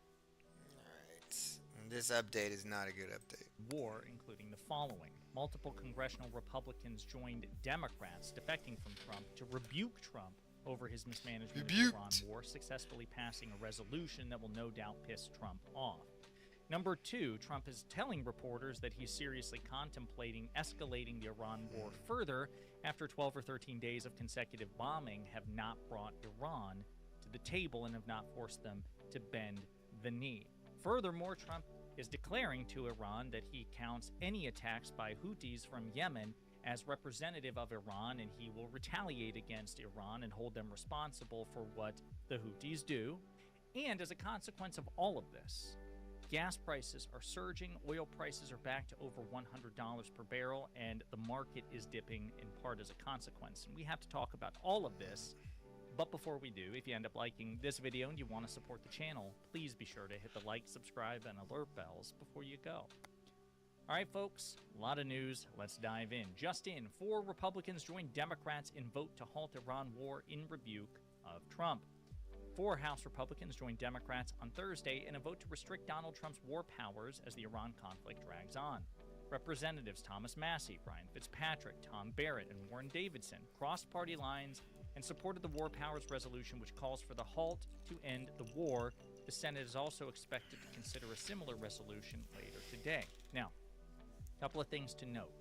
This update is not a good update. War, including the following. Multiple congressional Republicans joined Democrats defecting from Trump to rebuke Trump over his mismanagement of the Iran war, successfully passing a resolution that will no doubt piss Trump off. Number 2, Trump is telling reporters that he's seriously contemplating escalating the Iran war further after 12 or 13 days of consecutive bombing have not brought Iran to the table and have not forced them to bend the knee. Furthermore, Trump is declaring to Iran that he counts any attacks by Houthis from Yemen as representative of Iran, and he will retaliate against Iran and hold them responsible for what the Houthis do. And as a consequence of all of this, gas prices are surging, oil prices are back to over $100 per barrel, and the market is dipping in part as a consequence. And we have to talk about all of this. But before we do, if you end up liking this video and you want to support the channel, please be sure to hit the like, subscribe, and alert bells before you go. All right, folks, a lot of news. Let's dive in. Just in, 4 Republicans joined Democrats in vote to halt Iran war in rebuke of Trump. 4 House Republicans joined Democrats on Thursday in a vote to restrict Donald Trump's war powers as the Iran conflict drags on. Representatives Thomas Massie, Brian Fitzpatrick, Tom Barrett, and Warren Davidson crossed party lines and supported the War Powers Resolution, which calls for the halt to end the war. The Senate is also expected to consider a similar resolution later today. Now, a couple of things to note.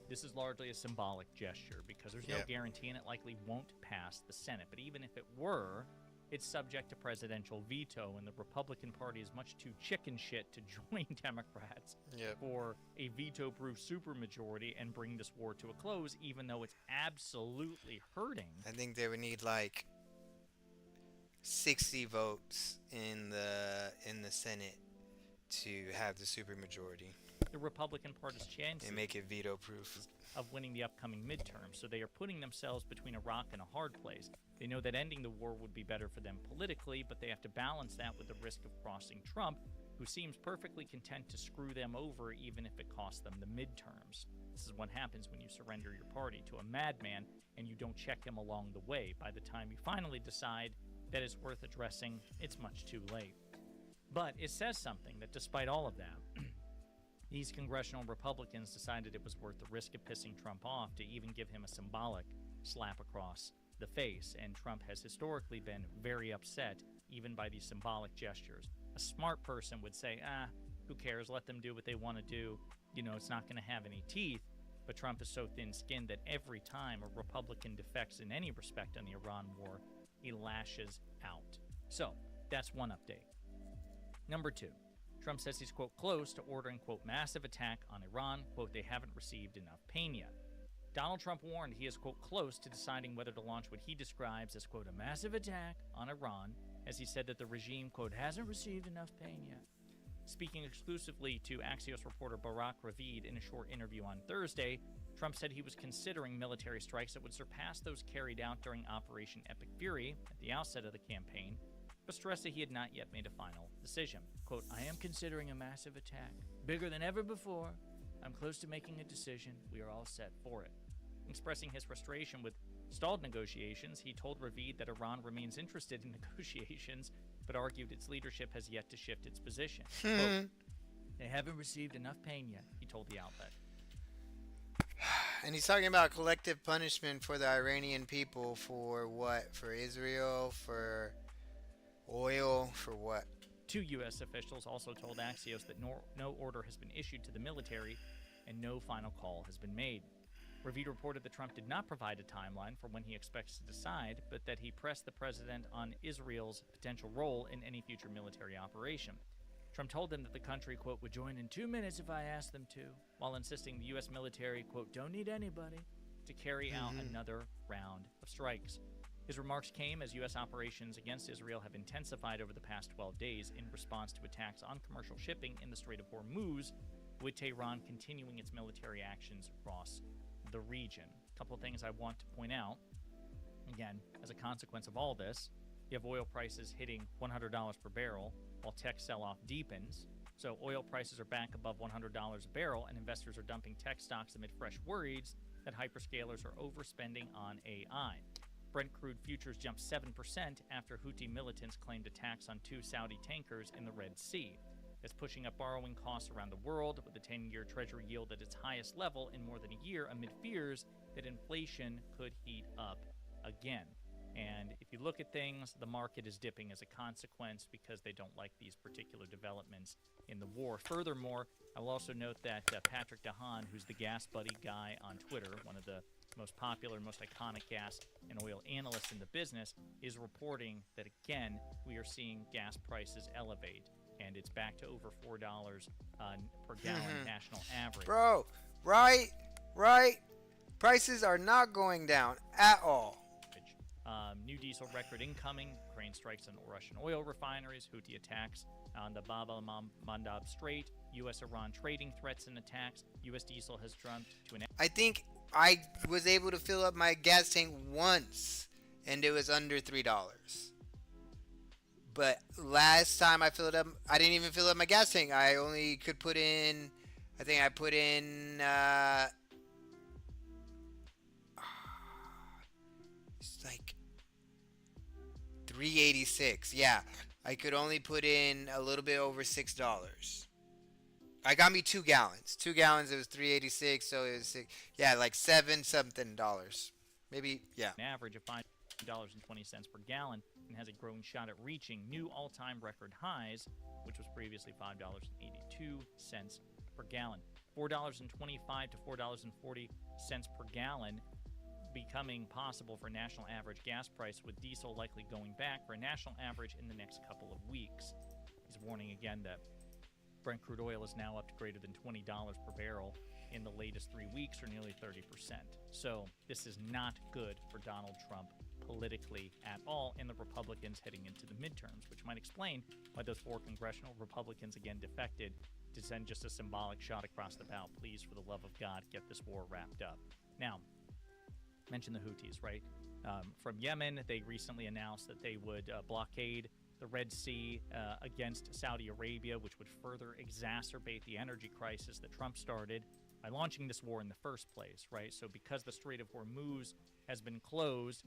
This is largely a symbolic gesture because there's no guarantee and it likely won't pass the Senate. But even if it were, it's subject to presidential veto, and the Republican Party is much too chicken shit to join Democrats for a veto-proof supermajority and bring this war to a close, even though it's absolutely hurting. I think they would need like 60 votes in the Senate to have the supermajority. The Republican Party's chances and make it veto-proof of winning the upcoming midterms, so they are putting themselves between a rock and a hard place. They know that ending the war would be better for them politically, but they have to balance that with the risk of crossing Trump, who seems perfectly content to screw them over even if it costs them the midterms. This is what happens when you surrender your party to a madman and you don't check him along the way. By the time you finally decide that it's worth addressing, it's much too late. But it says something that despite all of that, these congressional Republicans decided it was worth the risk of pissing Trump off to even give him a symbolic slap across the face, and Trump has historically been very upset even by these symbolic gestures. A smart person would say, who cares, let them do what they want to do, you know, it's not going to have any teeth. But Trump is so thin-skinned that every time a Republican defects in any respect on the Iran war, he lashes out. So, that's one update. Number 2. Trump says he's, quote, close to ordering, quote, massive attack on Iran, quote, they haven't received enough pain yet. Donald Trump warned he is, quote, close to deciding whether to launch what he describes as, quote, a massive attack on Iran, as he said that the regime, quote, hasn't received enough pain yet. Speaking exclusively to Axios reporter Barack Ravid in a short interview on Thursday, Trump said he was considering military strikes that would surpass those carried out during Operation Epic Fury at the outset of the campaign, but stressed that he had not yet made a final decision. Quote, I am considering a massive attack, bigger than ever before. I'm close to making a decision. We are all set for it. Expressing his frustration with stalled negotiations, he told Ravid that Iran remains interested in negotiations, but argued its leadership has yet to shift its position. Quote, they haven't received enough pain yet, he told the outlet. And he's talking about collective punishment for the Iranian people for what? For Israel? For oil? For what? Two U.S. officials also told Axios that no order has been issued to the military and no final call has been made. Review reported that Trump did not provide a timeline for when he expects to decide, but that he pressed the president on Israel's potential role in any future military operation. Trump told them that the country, quote, would join in 2 minutes if I asked them to, while insisting the U.S. military, quote, don't need anybody to carry out another round of strikes. His remarks came as U.S. operations against Israel have intensified over the past 12 days in response to attacks on commercial shipping in the Strait of Hormuz, with Tehran continuing its military actions across the region. A couple of things I want to point out. Again, as a consequence of all this, you have oil prices hitting $100 per barrel while tech sell-off deepens. So oil prices are back above $100 a barrel, and investors are dumping tech stocks amid fresh worries that hyperscalers are overspending on AI. Brent crude futures jumped 7% after Houthi militants claimed attacks on 2 Saudi tankers in the Red Sea. It's pushing up borrowing costs around the world, with the 10-year Treasury yield at its highest level in more than a year amid fears that inflation could heat up again. And if you look at things, the market is dipping as a consequence because they don't like these particular developments in the war. Furthermore, I will also note that Patrick DeHaan, who's the gas buddy guy on Twitter, one of the most popular, most iconic gas and oil analysts in the business, is reporting that, again, we are seeing gas prices elevate. And it's back to over $4 per gallon national average. Bro, right? Prices are not going down at all. New diesel record incoming. Ukraine strikes on Russian oil refineries. Houthi attacks on the Bab el-Mandab Strait. U.S.-Iran trading threats and attacks. U.S. diesel has jumped to an... I think I was able to fill up my gas tank once, and it was under $3. But last time I filled up, I didn't even fill up my gas tank. I only could put in, I think I put in, it's like $3.86. Yeah, I could only put in a little bit over $6. I got me 2 gallons. 2 gallons, it was $3.86, so it was like $7 something. Maybe, yeah. An average of $5.20 per gallon, and has a growing shot at reaching new all-time record highs, which was previously $5.82 per gallon. $4.25 to $4.40 per gallon becoming possible for national average gas price, with diesel likely going back for a national average in the next couple of weeks. He's warning again that Brent crude oil is now up to greater than $20 per barrel in the latest 3 weeks, or nearly 30%. So this is not good for Donald Trump politically at all, and the Republicans heading into the midterms, which might explain why those 4 congressional Republicans again defected to send just a symbolic shot across the bow. Please, for the love of God, get this war wrapped up. Now, mention the Houthis, right? From Yemen, they recently announced that they would blockade the Red Sea against Saudi Arabia, which would further exacerbate the energy crisis that Trump started by launching this war in the first place, right? So because the Strait of Hormuz has been closed,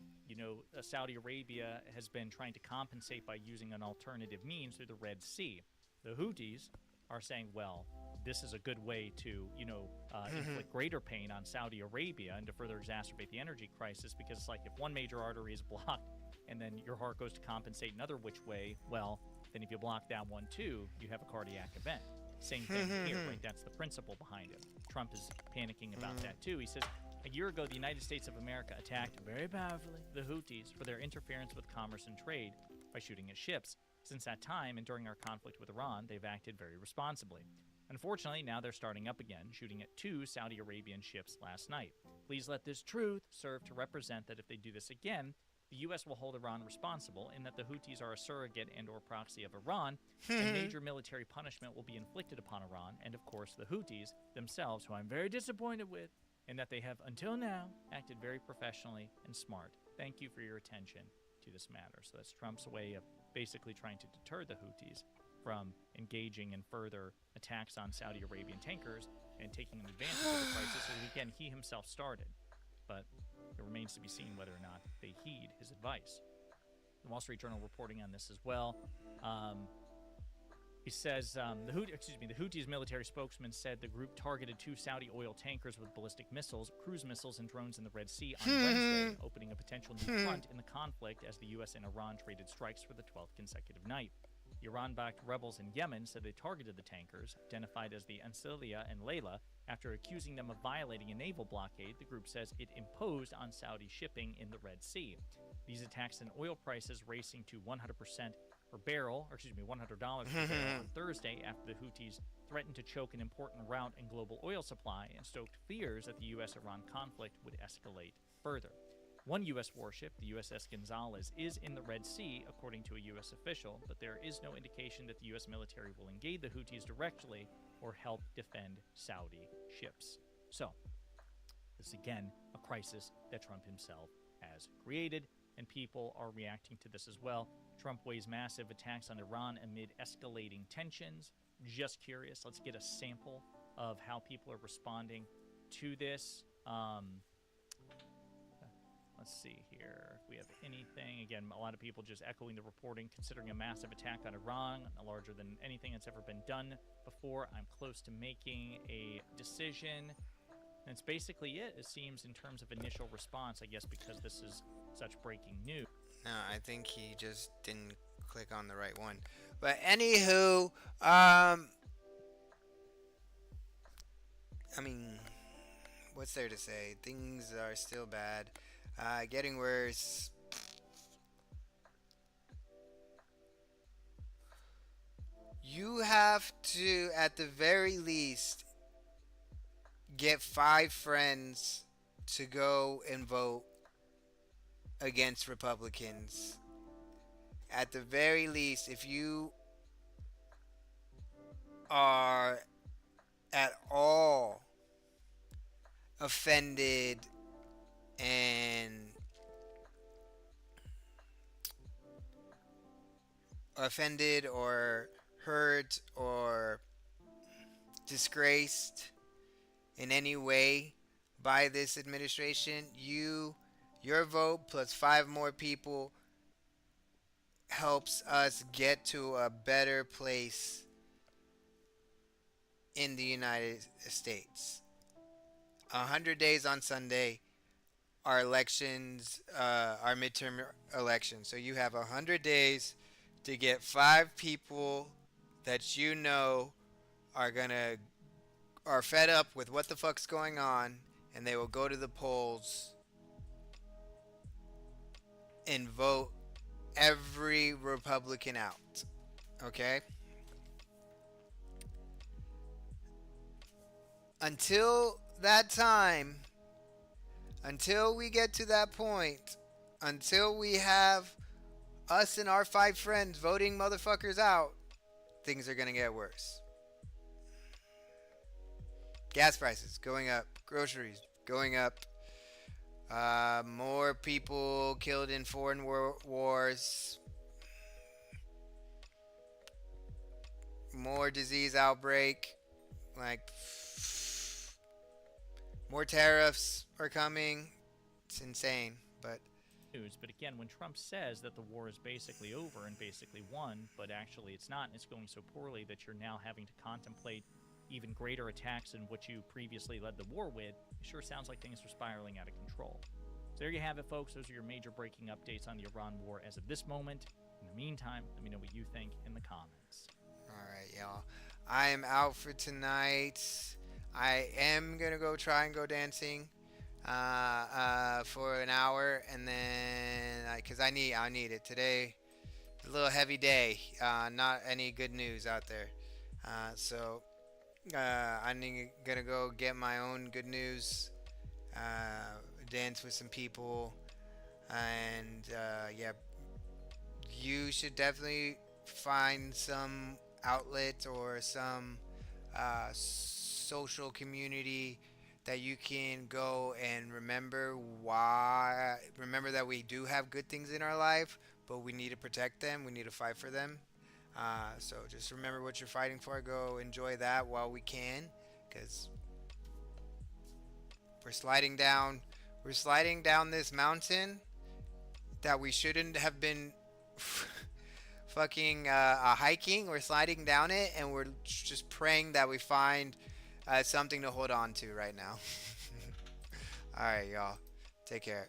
Saudi Arabia has been trying to compensate by using an alternative means through the Red Sea. The Houthis are saying, well, this is a good way to, inflict greater pain on Saudi Arabia and to further exacerbate the energy crisis, because it's like if one major artery is blocked and then your heart goes to compensate another which way, well, then if you block that one too, you have a cardiac event. Same thing here, right? That's the principle behind it. Trump is panicking about that too. He says, a year ago, the United States of America attacked very powerfully the Houthis for their interference with commerce and trade by shooting at ships. Since that time, and during our conflict with Iran, they've acted very responsibly. Unfortunately, now they're starting up again, shooting at 2 Saudi Arabian ships last night. Please let this truth serve to represent that if they do this again, the U.S. will hold Iran responsible, in that the Houthis are a surrogate and or proxy of Iran, and major military punishment will be inflicted upon Iran, and of course the Houthis themselves, who I'm very disappointed with, in that they have, until now, acted very professionally and smart. Thank you for your attention to this matter. So that's Trump's way of basically trying to deter the Houthis from engaging in further attacks on Saudi Arabian tankers and taking advantage of the crisis that, again, he himself started. But it remains to be seen whether or not they heed his advice. The Wall Street Journal reporting on this as well. He says the Houthis military spokesman said the group targeted 2 Saudi oil tankers with ballistic missiles, cruise missiles, and drones in the Red Sea on Wednesday, opening a potential new front in the conflict as the U.S. and Iran traded strikes for the 12th consecutive night. The Iran-backed rebels in Yemen said they targeted the tankers, identified as the Ansilia and Layla, after accusing them of violating a naval blockade. The group says it imposed on Saudi shipping in the Red Sea. These attacks sent oil prices racing to $100 per barrel on Thursday after the Houthis threatened to choke an important route in global oil supply and stoked fears that the U.S.-Iran conflict would escalate further. One U.S. warship, the USS Gonzalez, is in the Red Sea, according to a U.S. official, but there is no indication that the U.S. military will engage the Houthis directly or help defend Saudi ships. So, this is again a crisis that Trump himself has created, and people are reacting to this as well. Trump weighs massive attacks on Iran amid escalating tensions. Just curious, let's get a sample of how people are responding to this. Let's see here if we have anything. Again, a lot of people just echoing the reporting, considering a massive attack on Iran, larger than anything that's ever been done before. I'm close to making a decision. And it's basically it seems, in terms of initial response, I guess, because this is such breaking news. No, I think he just didn't click on the right one. But anywho, I mean, what's there to say? Things are still bad. Getting worse. You have to, at the very least, get 5 friends to go and vote against Republicans. At the very least, if you are at all offended or hurt or disgraced in any way by this administration, your vote plus 5 more people helps us get to a better place in the United States. 100 days on Sunday, our elections, our midterm elections. So you have 100 days to get 5 people that you know are fed up with what the fuck's going on, and they will go to the polls and vote every Republican out. Okay? Until that time, until we get to that point, until we have us and our 5 friends voting motherfuckers out, things are gonna get worse. Gas prices going up, groceries going up, more people killed in foreign wars, more disease outbreak, like more tariffs are coming. It's insane, but again, when Trump says that the war is basically over and basically won, but actually it's not, and it's going so poorly that you're now having to contemplate even greater attacks than what you previously led the war with, it sure sounds like things are spiraling out of control. So there you have it, folks. Those are your major breaking updates on the Iran war as of this moment. In the meantime, let me know what you think in the comments. Alright, y'all. I am out for tonight. I am going to go try and go dancing for an hour, and then because I need it today. A little heavy day, not any good news out there, so I'm gonna go get my own good news, dance with some people, and yeah, you should definitely find some outlet or some social community that you can go and remember that we do have good things in our life, but we need to protect them. We need to fight for them. So just remember what you're fighting for. Go enjoy that while we can, because we're sliding down this mountain that we shouldn't have been fucking hiking. We're sliding down it, and we're just praying that we find something to hold on to right now. All right, y'all. Take care.